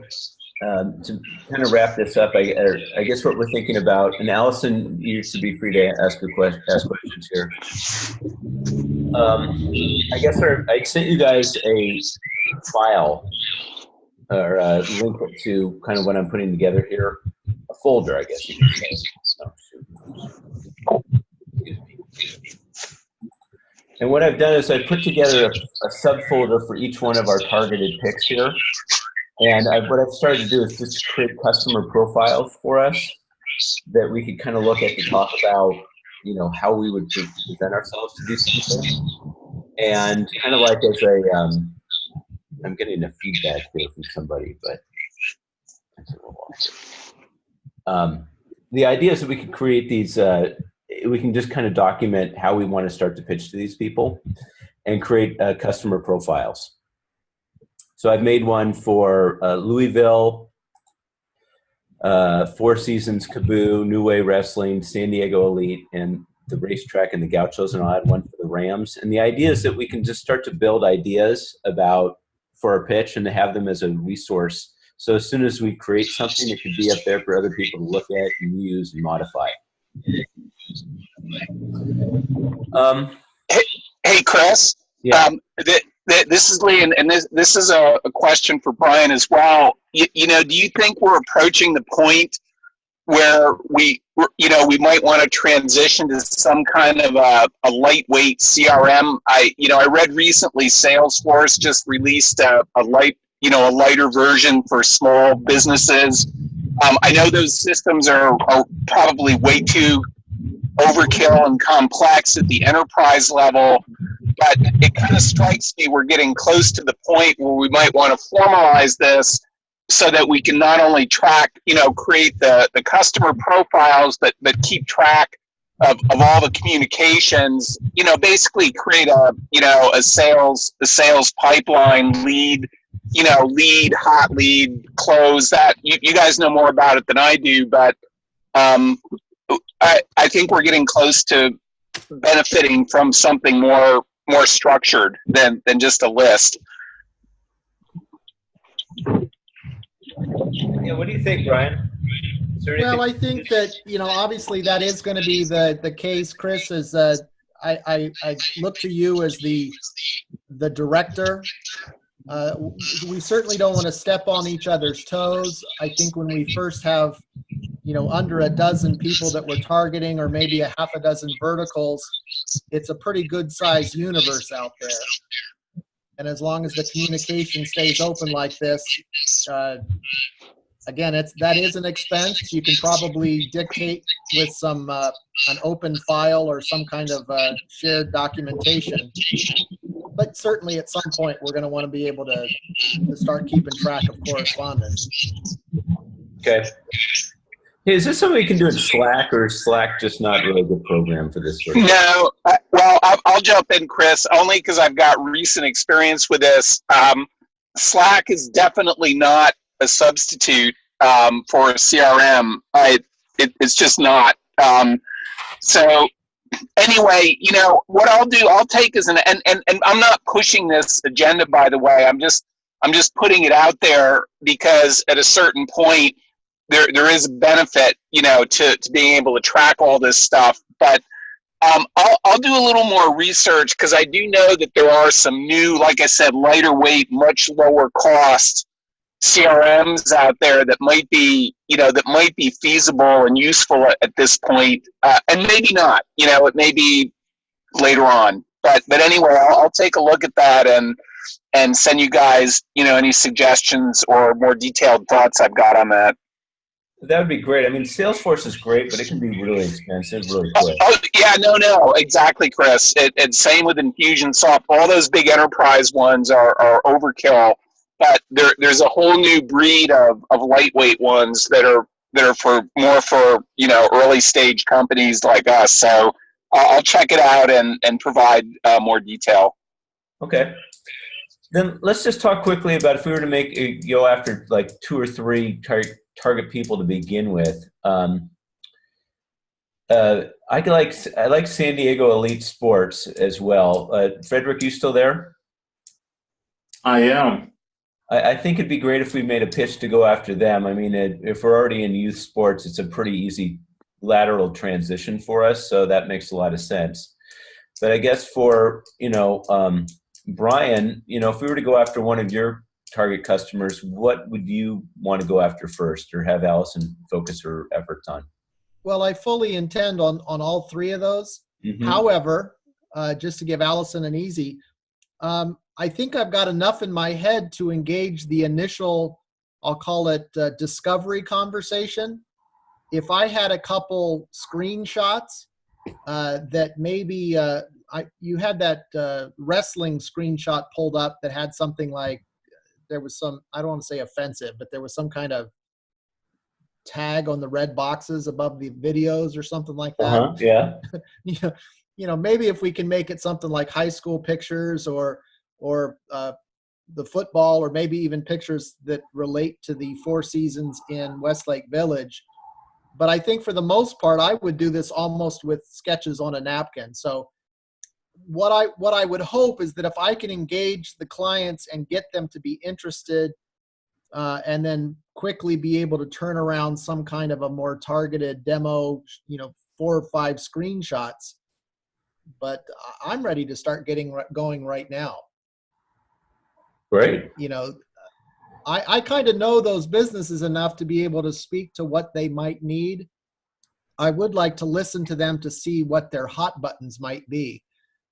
to kind of wrap this up, I guess what we're thinking about, and Allison, you should be free to ask questions here. I guess I sent you guys a file or a link to kind of what I'm putting together here, a folder, I guess you could say. Oh, excuse me. And what I've done is I put together a subfolder for each one of our targeted picks here. And what I've started to do is just create customer profiles for us that we could kind of look at to talk about, you know, how we would present ourselves to these people. And kind of like as a, I'm getting a feedback here from somebody, but that's a little the idea is that we can create these, we can just kind of document how we want to start to pitch to these people and create customer profiles. So I've made one for Louisville, Four Seasons Kaboo, New Way Wrestling, San Diego Elite, and the racetrack and the Gauchos, and I'll add one for the Rams. And the idea is that we can just start to build ideas for our pitch and to have them as a resource. So as soon as we create something, it could be up there for other people to look at and use and modify. Hey, Chris. Yeah. This is Lee, and this is a question for Brian as well. You know, do you think we're approaching the point where we might want to transition to some kind of a lightweight CRM? I read recently Salesforce just released a lighter version for small businesses. I know those systems are probably way too overkill and complex at the enterprise level, but it kind of strikes me we're getting close to the point where we might want to formalize this so that we can not only create the customer profiles, but keep track of all the communications, basically create a sales pipeline, lead, hot lead, close that. You guys know more about it than I do, but I think we're getting close to benefiting from something more structured than just a list. Yeah, what do you think, Brian? Well, I think that, obviously that is going to be the case, Chris, is I look to you as the director. We certainly don't want to step on each other's toes. I think when we first have, under a dozen people that we're targeting, or maybe a half a dozen verticals, it's a pretty good sized universe out there. And as long as the communication stays open like this, again, that is an expense. You can probably dictate with some an open file or some kind of shared documentation. But certainly at some point, we're going to want to be able to start keeping track of correspondence. Okay. Hey, is this something we can do in Slack, or is Slack just not really a good program for this sort of thing? No, well, I'll jump in, Chris, only because I've got recent experience with this. Slack is definitely not a substitute for a CRM. It's just not. So anyway, what I'll do, I'll take as and I'm not pushing this agenda, by the way. I'm just putting it out there because at a certain point, there is a benefit, to being able to track all this stuff. But I'll do a little more research, because I do know that there are some new, like I said, lighter weight, much lower cost CRMs out there that might be feasible and useful at this point, and maybe not. It may be later on. But anyway, I'll take a look at that and send you guys, any suggestions or more detailed thoughts I've got on that. That would be great. I mean, Salesforce is great, but it can be really expensive really quick. Yeah, no, exactly, Chris. And same with Infusionsoft. All those big enterprise ones are overkill, but there's a whole new breed of lightweight ones that are more for early stage companies like us. So I'll check it out and provide more detail. Okay. Then let's just talk quickly about if we were to go after like 2 or 3 target people to begin with. I like San Diego Elite Sports as well. Frederick, you still there? I am. I think it'd be great if we made a pitch to go after them. I mean, if we're already in youth sports, it's a pretty easy lateral transition for us, so that makes a lot of sense. But I guess for Brian, if we were to go after one of your target customers, what would you want to go after first, or have Allison focus her efforts on? Well, I fully intend on all 3 of those. Mm-hmm. However, just to give Allison an easy, I think I've got enough in my head to engage the initial, I'll call it discovery conversation. If I had a couple screenshots that maybe you had that wrestling screenshot pulled up that had something like, there was some, I don't want to say offensive, but there was some kind of tag on the red boxes above the videos or something like that. Yeah. you know, maybe if we can make it something like high school pictures or the football, or maybe even pictures that relate to the Four Seasons in Westlake Village. But I think for the most part, I would do this almost with sketches on a napkin. So what I would hope is that if I can engage the clients and get them to be interested, and then quickly be able to turn around some kind of a more targeted demo, 4 or 5 screenshots. But I'm ready to start going right now. Great. I kind of know those businesses enough to be able to speak to what they might need. I would like to listen to them to see what their hot buttons might be.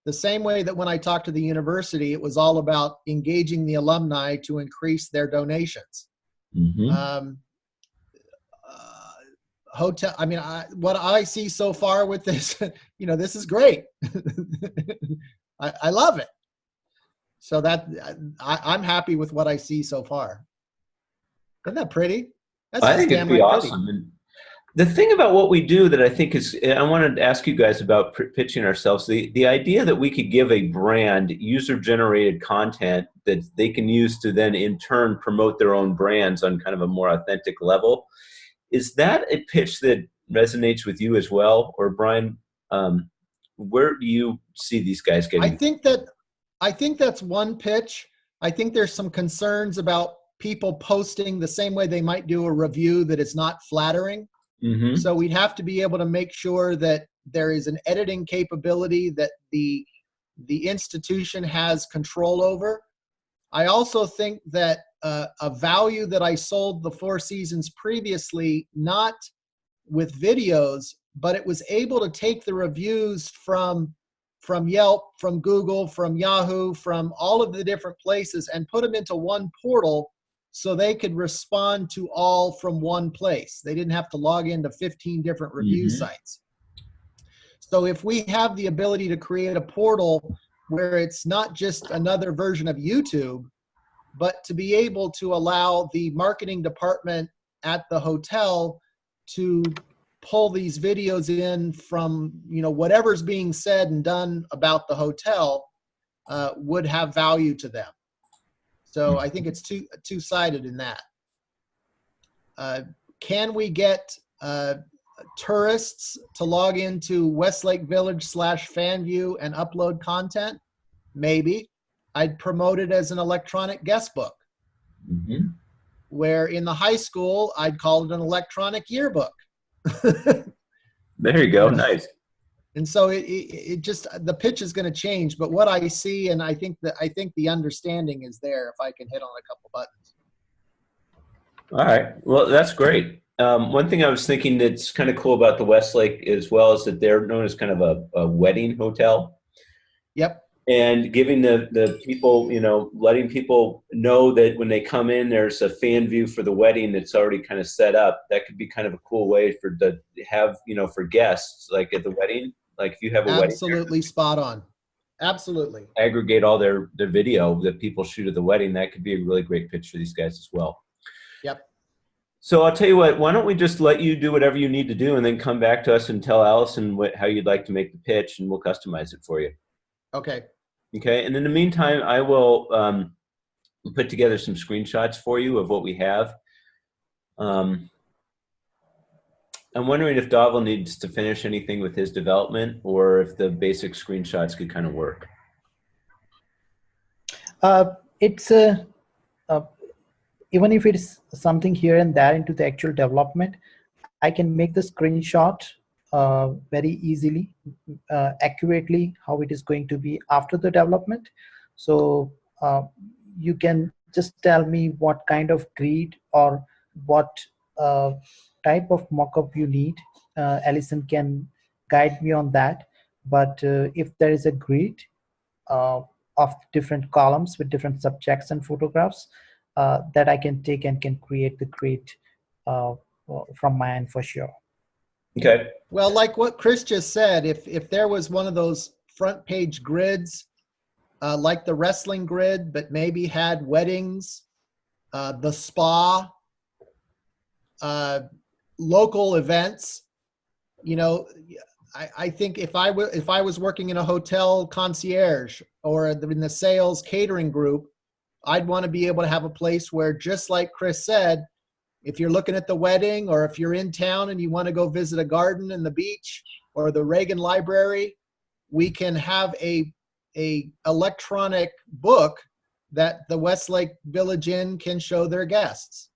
The same way that when I talked to the university, it was all about engaging the alumni to increase their donations. Mm-hmm. Hotel. I mean, what I see so far with this, this is great. I love it. So that I'm happy with what I see so far. Isn't that pretty? I think it'd be awesome. And the thing about what we do that I think is, I wanted to ask you guys about pitching ourselves. The idea that we could give a brand user-generated content that they can use to then in turn promote their own brands on kind of a more authentic level. Is that a pitch that resonates with you as well? Or Brian, where do you see these guys getting? I think that's one pitch. I think there's some concerns about people posting the same way they might do a review that is not flattering. Mm-hmm. So we'd have to be able to make sure that there is an editing capability that the institution has control over. I also think that a value that I sold the Four Seasons previously, not with videos, but it was able to take the reviews from Yelp, from Google, from Yahoo, from all of the different places and put them into one portal so they could respond to all from one place. They didn't have to log into 15 different review sites. So if we have the ability to create a portal where it's not just another version of YouTube, but to be able to allow the marketing department at the hotel to pull these videos in from, whatever's being said and done about the hotel, would have value to them. So I think it's two-sided in that. Can we get tourists to log into Westlake Village /FanView and upload content? Maybe. I'd promote it as an electronic guest book. Mm-hmm. Where in the high school, I'd call it an electronic yearbook. There you go. Nice. And so it just, the pitch is going to change, but what I see, and I think the understanding is there if I can hit on a couple buttons. All right. Well, that's great. One thing I was thinking that's kind of cool about the Westlake as well is that they're known as kind of a wedding hotel. Yep. And giving the people, letting people know that when they come in, there's a fan view for the wedding that's already kind of set up. That could be kind of a cool way to have, for guests, like at the wedding, like if you have a wedding. Absolutely spot on. Absolutely. Aggregate all their video that people shoot at the wedding. That could be a really great pitch for these guys as well. Yep. So I'll tell you what, why don't we just let you do whatever you need to do and then come back to us and tell Allison how you'd like to make the pitch and we'll customize it for you. Okay. Okay, and in the meantime, I will put together some screenshots for you of what we have. I'm wondering if Davel needs to finish anything with his development or if the basic screenshots could kind of work. It's even if it's something here and there into the actual development, I can make the screenshot very easily, accurately how it is going to be after the development. So you can just tell me what kind of grid or what type of mockup you need. Allison can guide me on that. But if there is a grid of different columns with different subjects and photographs, that I can take and can create the grid from my end for sure. Okay. Well, like what Chris just said, if there was one of those front page grids, like the wrestling grid, but maybe had weddings, the spa, local events. You know, I think if I was working in a hotel concierge or in the sales catering group, I'd want to be able to have a place where, just like Chris said, if you're looking at the wedding, or if you're in town and you want to go visit a garden and the beach or the Reagan Library, we can have a electronic book that the Westlake Village Inn can show their guests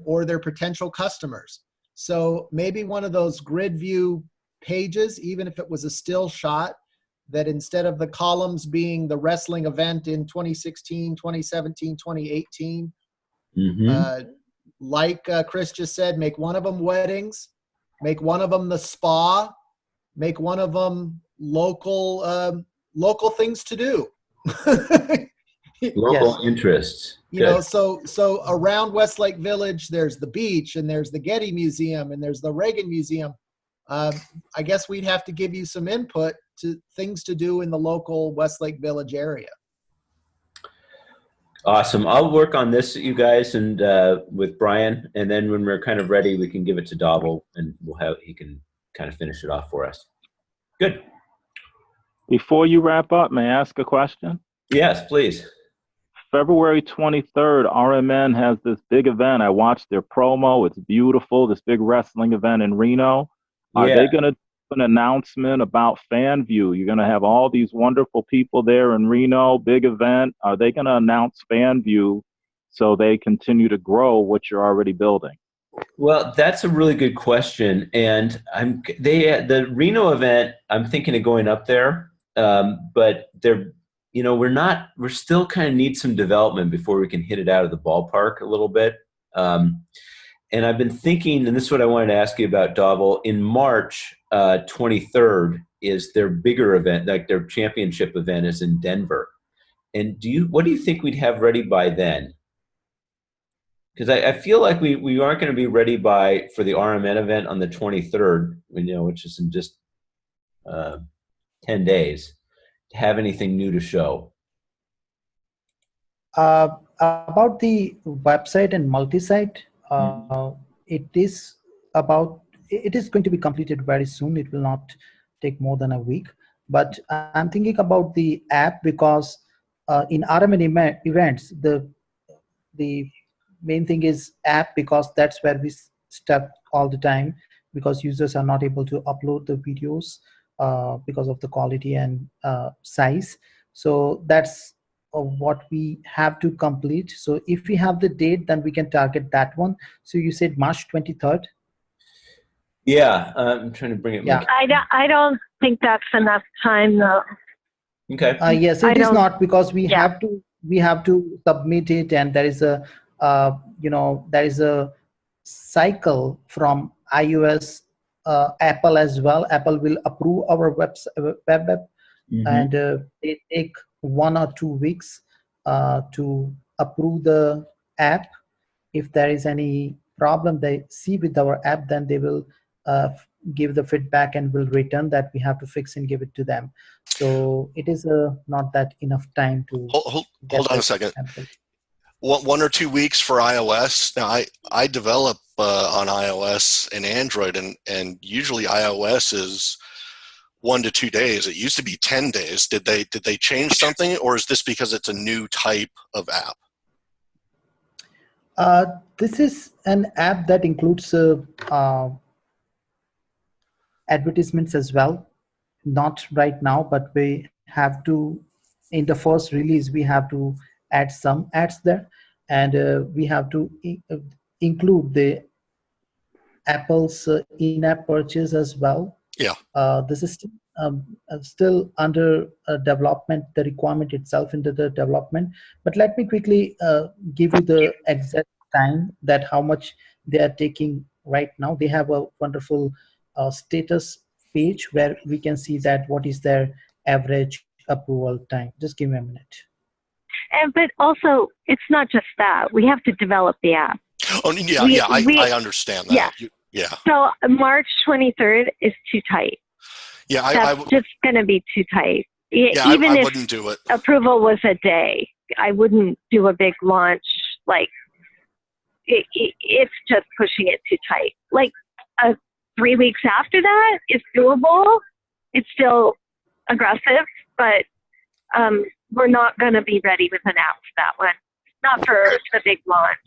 or their potential customers. So maybe one of those grid view pages, even if it was a still shot, that instead of the columns being the wrestling event in 2016, 2017, 2018, like Chris just said, make one of them weddings, make one of them the spa, make one of them local things to do. Local interests. You know, so around Westlake Village, there's the beach, and there's the Getty Museum, and there's the Reagan Museum. I guess we'd have to give you some input to things to do in the local Westlake Village area. Awesome. I'll work on this, you guys, and with Brian, and then when we're kind of ready, we can give it to Dobble, and he can kind of finish it off for us. Good. Before you wrap up, may I ask a question? Yes, please. February 23rd, RMN has this big event. I watched their promo. It's beautiful, this big wrestling event in Reno. Are they going to do an announcement about FanView? You're going to have all these wonderful people there in Reno, big event. Are they going to announce FanView so they continue to grow what you're already building? Well, that's a really good question. And the Reno event, I'm thinking of going up there, but we're still kind of need some development before we can hit it out of the ballpark a little bit. And I've been thinking, and this is what I wanted to ask you about, Dobble. In March 23rd is their bigger event, like their championship event is in Denver. And what do you think we'd have ready by then? Because I feel like we aren't going to be ready for the RMN event on the 23rd, which is in just 10 days, to have anything new to show. About the website and multi-site, it is going to be completed very soon. It will not take more than a week. But I'm thinking about the app because in RMN events, the main thing is app, because that's where we stuck all the time, because users are not able to upload the videos because of the quality and size. So that's what we have to complete. So if we have the date, then we can target that one. So you said March 23rd? Yeah, I'm trying to bring it. Yeah. I don't think that's enough time, though. Okay. Yes, it is not, because we have to submit it, and there is a there is a cycle from iOS, Apple as well. Apple will approve our web app, and they take 1 or 2 weeks to approve the app. If there is any problem they see with our app, then they will give the feedback and will return that we have to fix and give it to them. So it is not that enough time to hold on a second. 1 or 2 weeks for iOS. Now I develop on iOS and Android, and usually iOS is 1 to 2 days. It used to be 10 days. Did they change something, or is this because it's a new type of app? This is an app that includes advertisements as well. Not right now, but we have to, in the first release, we have to add some ads there, and we have to include the Apple's in-app purchase as well. Yeah. This is still under development, the requirement itself into the development. But let me quickly give you the exact time that how much they are taking right now. They have a wonderful status page where we can see that what is their average approval time. Just give me a minute. But also, it's not just that. We have to develop the app. Oh, yeah, I understand that. Yeah. So March 23rd is too tight. Yeah, That's just going to be too tight. Yeah, Even I if wouldn't do it. Approval was a day, I wouldn't do a big launch like it's just pushing it too tight. Like 3 weeks after that is doable. It's still aggressive, but we're not going to be ready with an app for that one. Not for the big launch.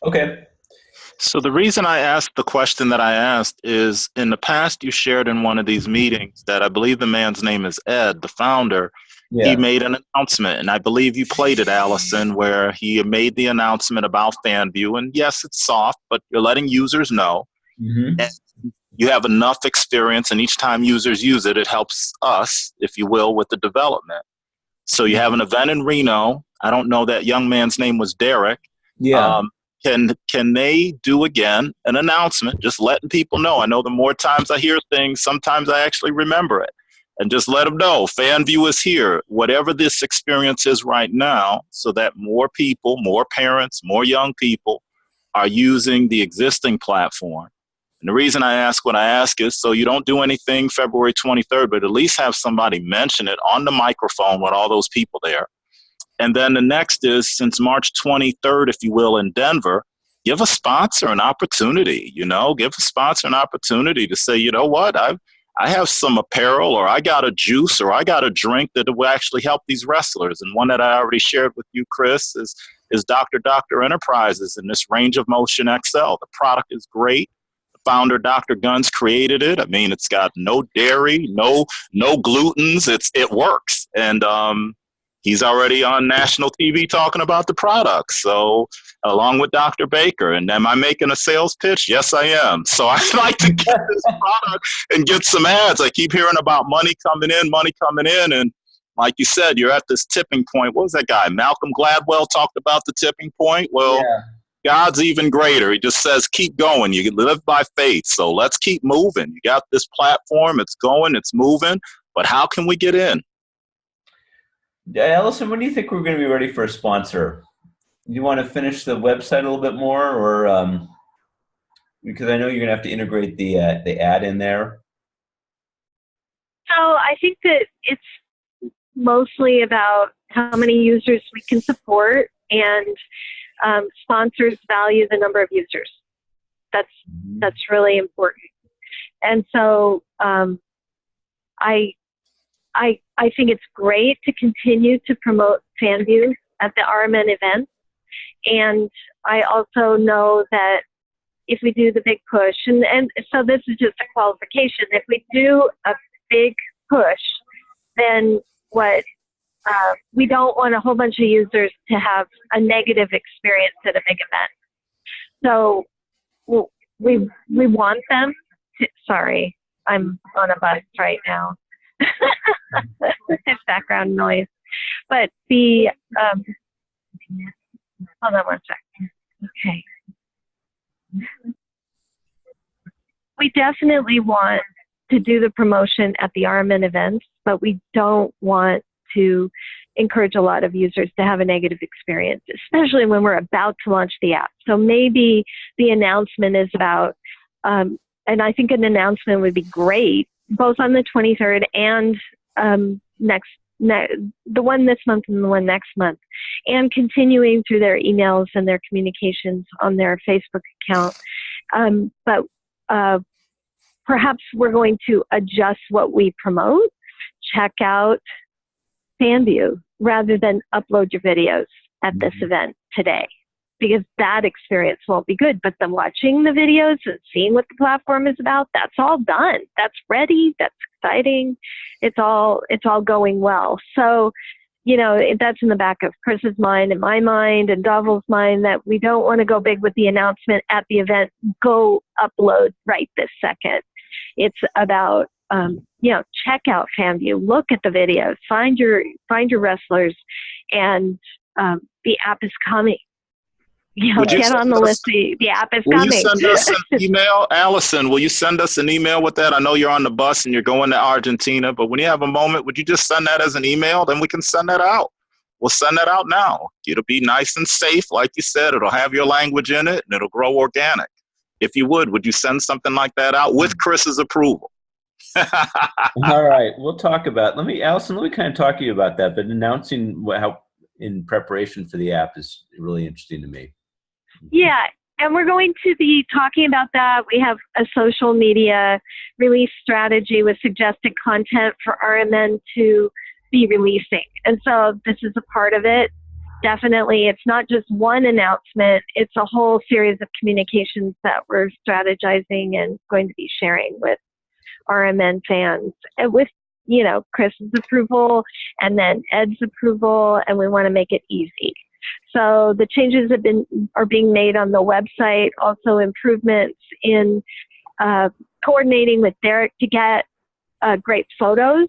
Okay. So the reason I asked the question that I asked is, in the past you shared in one of these meetings that I believe the man's name is Ed, the founder. Yeah. He made an announcement, and I believe you played it, Allison, where he made the announcement about FanView. And yes, it's soft, but you're letting users know. Mm-hmm. And you have enough experience, and each time users use it, it helps us, if you will, with the development. So you have an event in Reno. I don't know, that young man's name was Derek. Yeah. Can they do again an announcement, just letting people know? I know the more times I hear things, sometimes I actually remember it. And just let them know, FanView is here, whatever this experience is right now, so that more people, more parents, more young people are using the existing platform. And the reason I ask what I ask is so you don't do anything February 23rd, but at least have somebody mention it on the microphone with all those people there. And then the next is, since March 23rd, if you will, in Denver, give a sponsor an opportunity, give a sponsor an opportunity to say, you know what, I have some apparel, or I got a juice, or I got a drink that will actually help these wrestlers. And one that I already shared with you, Chris, is Dr. Enterprises and this Range of Motion XL. The product is great. The founder, Dr. Guns, created it. I mean, it's got no dairy, no glutens. It works. And he's already on national TV talking about the product. So along with Dr. Baker. And am I making a sales pitch? Yes, I am. So I'd like to get this product and get some ads. I keep hearing about money coming in. And like you said, you're at this tipping point. What was that guy? Malcolm Gladwell talked about the tipping point. Well, God's even greater. He just says, keep going. You live by faith. So let's keep moving. You got this platform. It's going, it's moving. But how can we get in? Allison, when do you think we're going to be ready for a sponsor? Do you want to finish the website a little bit more, or because I know you're going to have to integrate the ad in there? So I think that it's mostly about how many users we can support, and sponsors value the number of users. That's really important. And so I think it's great to continue to promote FanView at the RMN event. And I also know that if we do the big push, and so this is just a qualification, if we do a big push, then we don't want a whole bunch of users to have a negative experience at a big event. So we want them to, sorry, I'm on a bus right now. There's background noise. But hold on one second. Okay. We definitely want to do the promotion at the RMN events, but we don't want to encourage a lot of users to have a negative experience, especially when we're about to launch the app. So maybe the announcement is about, and I think an announcement would be great, both on the 23rd and the one this month and the one next month, and continuing through their emails and their communications on their Facebook account. But perhaps we're going to adjust what we promote. Check out FanView rather than upload your videos at this event today, because that experience won't be good. But then watching the videos and seeing what the platform is about, that's all done. That's ready. That's exciting. It's all going well. So, that's in the back of Chris's mind and my mind and Davil's mind, that we don't want to go big with the announcement at the event. Go upload right this second. It's about, check out FanView, look at the videos, find your wrestlers, and the app is coming. Get on the list. The app is coming. Will you send us an email? Allison, will you send us an email with that? I know you're on the bus and you're going to Argentina, but when you have a moment, would you just send that as an email? Then we can send that out. We'll send that out now. It'll be nice and safe. Like you said, it'll have your language in it and it'll grow organic. If you would you send something like that out with Chris's approval? All right. We'll talk about, Allison, let me kind of talk to you about that, but announcing how in preparation for the app is really interesting to me. Yeah, and we're going to be talking about that. We have a social media release strategy with suggested content for RMN to be releasing. And so this is a part of it. Definitely, it's not just one announcement. It's a whole series of communications that we're strategizing and going to be sharing with RMN fans, and with, you know, Chris's approval and then Ed's approval, and we want to make it easy. So the changes are being made on the website, also improvements in coordinating with Derek to get great photos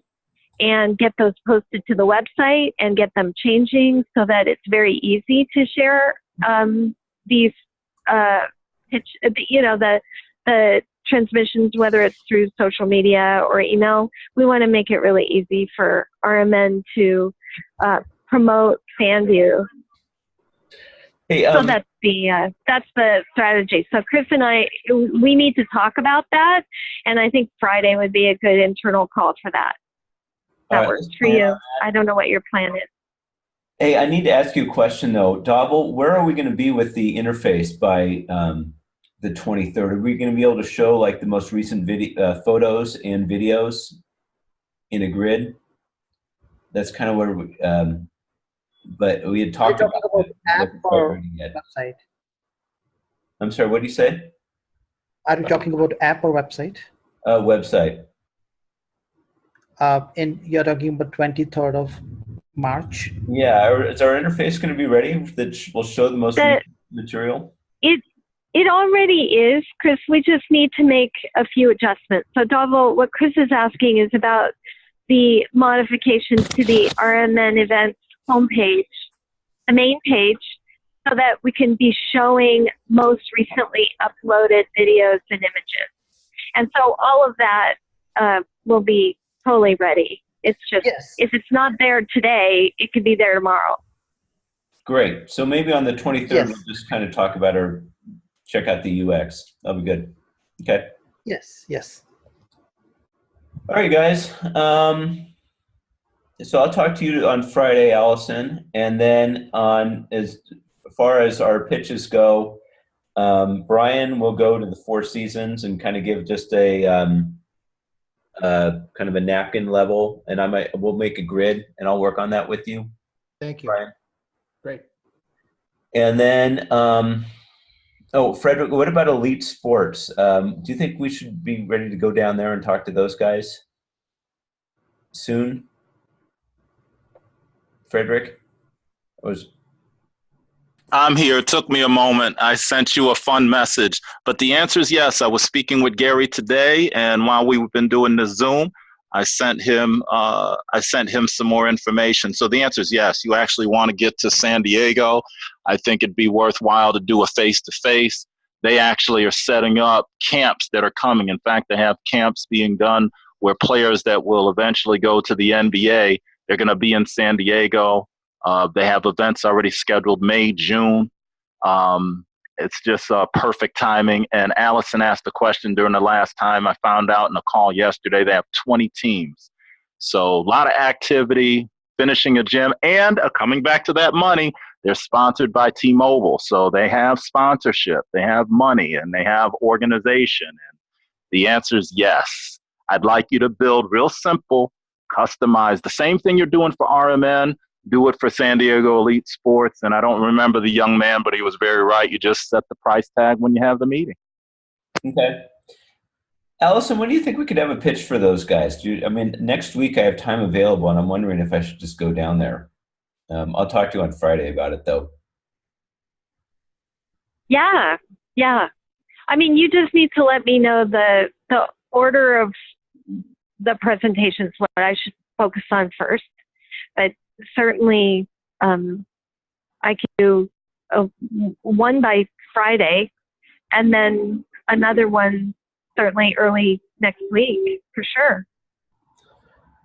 and get those posted to the website and get them changing so that it's very easy to share these the transmissions, whether it's through social media or email. We want to make it really easy for RMN to promote FanView. Hey, So that's the strategy. So Chris and I, we need to talk about that, and I think Friday would be a good internal call for that. That works for you. I don't know what your plan is. Hey, I need to ask you a question though. Dobble, where are we going to be with the interface by the 23rd? Are we going to be able to show like the most recent photos and videos in a grid? That's kind of where we, but we had talked about app or website. I'm sorry, what do you say? Are you talking about app or website? Website. And you're talking about 23rd of March? Yeah, is our interface going to be ready that will show the most recent material? It already is, Chris. We just need to make a few adjustments. So, Davo, what Chris is asking is about the modifications to the RMN events homepage, the main page, so that we can be showing most recently uploaded videos and images. And so all of that will be totally ready. It's just, if it's not there today, it could be there tomorrow. Great. So maybe on the 23rd, we'll just kind of talk about or check out the UX. That'll be good. Okay. Yes. All right, guys. So I'll talk to you on Friday, Allison. And then on as far as our pitches go, Brian will go to the Four Seasons and kind of give just a kind of a napkin level, and we'll make a grid, and I'll work on that with you. Thank you. Brian. Great. And then, Frederick, what about Elite Sports? Do you think we should be ready to go down there and talk to those guys soon? Frederick? I'm here. It took me a moment. I sent you a fun message, but the answer is yes. I was speaking with Gary today, and while we've been doing the Zoom, I sent him some more information. So the answer is yes. You actually want to get to San Diego. I think it'd be worthwhile to do a face-to-face. They actually are setting up camps that are coming. In fact, they have camps being done where players that will eventually go to the NBA, they're going to be in San Diego. They have events already scheduled May, June. It's just perfect timing. And Allison asked the question during the last time. I found out in a call yesterday they have 20 teams. So a lot of activity, finishing a gym, and coming back to that money, they're sponsored by T-Mobile. So they have sponsorship, they have money, and they have organization. And the answer is yes. I'd like you to build real simple, customize the same thing you're doing for RMN. Do it for San Diego Elite Sports. And I don't remember the young man, but he was very right. You just set the price tag when you have the meeting. Okay. Allison, when do you think we could have a pitch for those guys? Next week I have time available, and I'm wondering if I should just go down there. I'll talk to you on Friday about it, though. Yeah. I mean, you just need to let me know the order of the presentations, what I should focus on first. But certainly, I can do one by Friday, and then another one certainly early next week, for sure.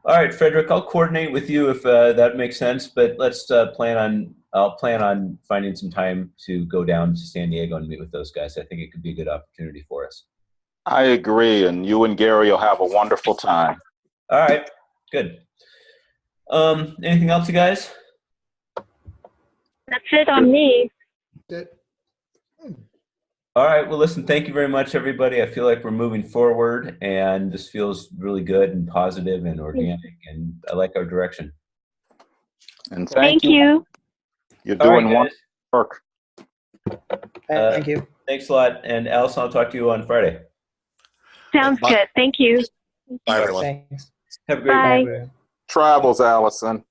All right, Frederick, I'll coordinate with you if that makes sense, but let's I'll plan on finding some time to go down to San Diego and meet with those guys. I think it could be a good opportunity for us. I agree, and you and Gary will have a wonderful time. All right, good. Anything else, you guys? That's it on me. Good. All right. Well, listen, thank you very much, everybody. I feel like we're moving forward, and this feels really good and positive and organic, and I like our direction. And Thank you. You're All right, doing guys. work. Thank you. Thanks a lot. And Allison, I'll talk to you on Friday. Sounds Bye. good. Thank you. Bye, everyone. Thanks. Have a great Bye. night. Travels, Allison.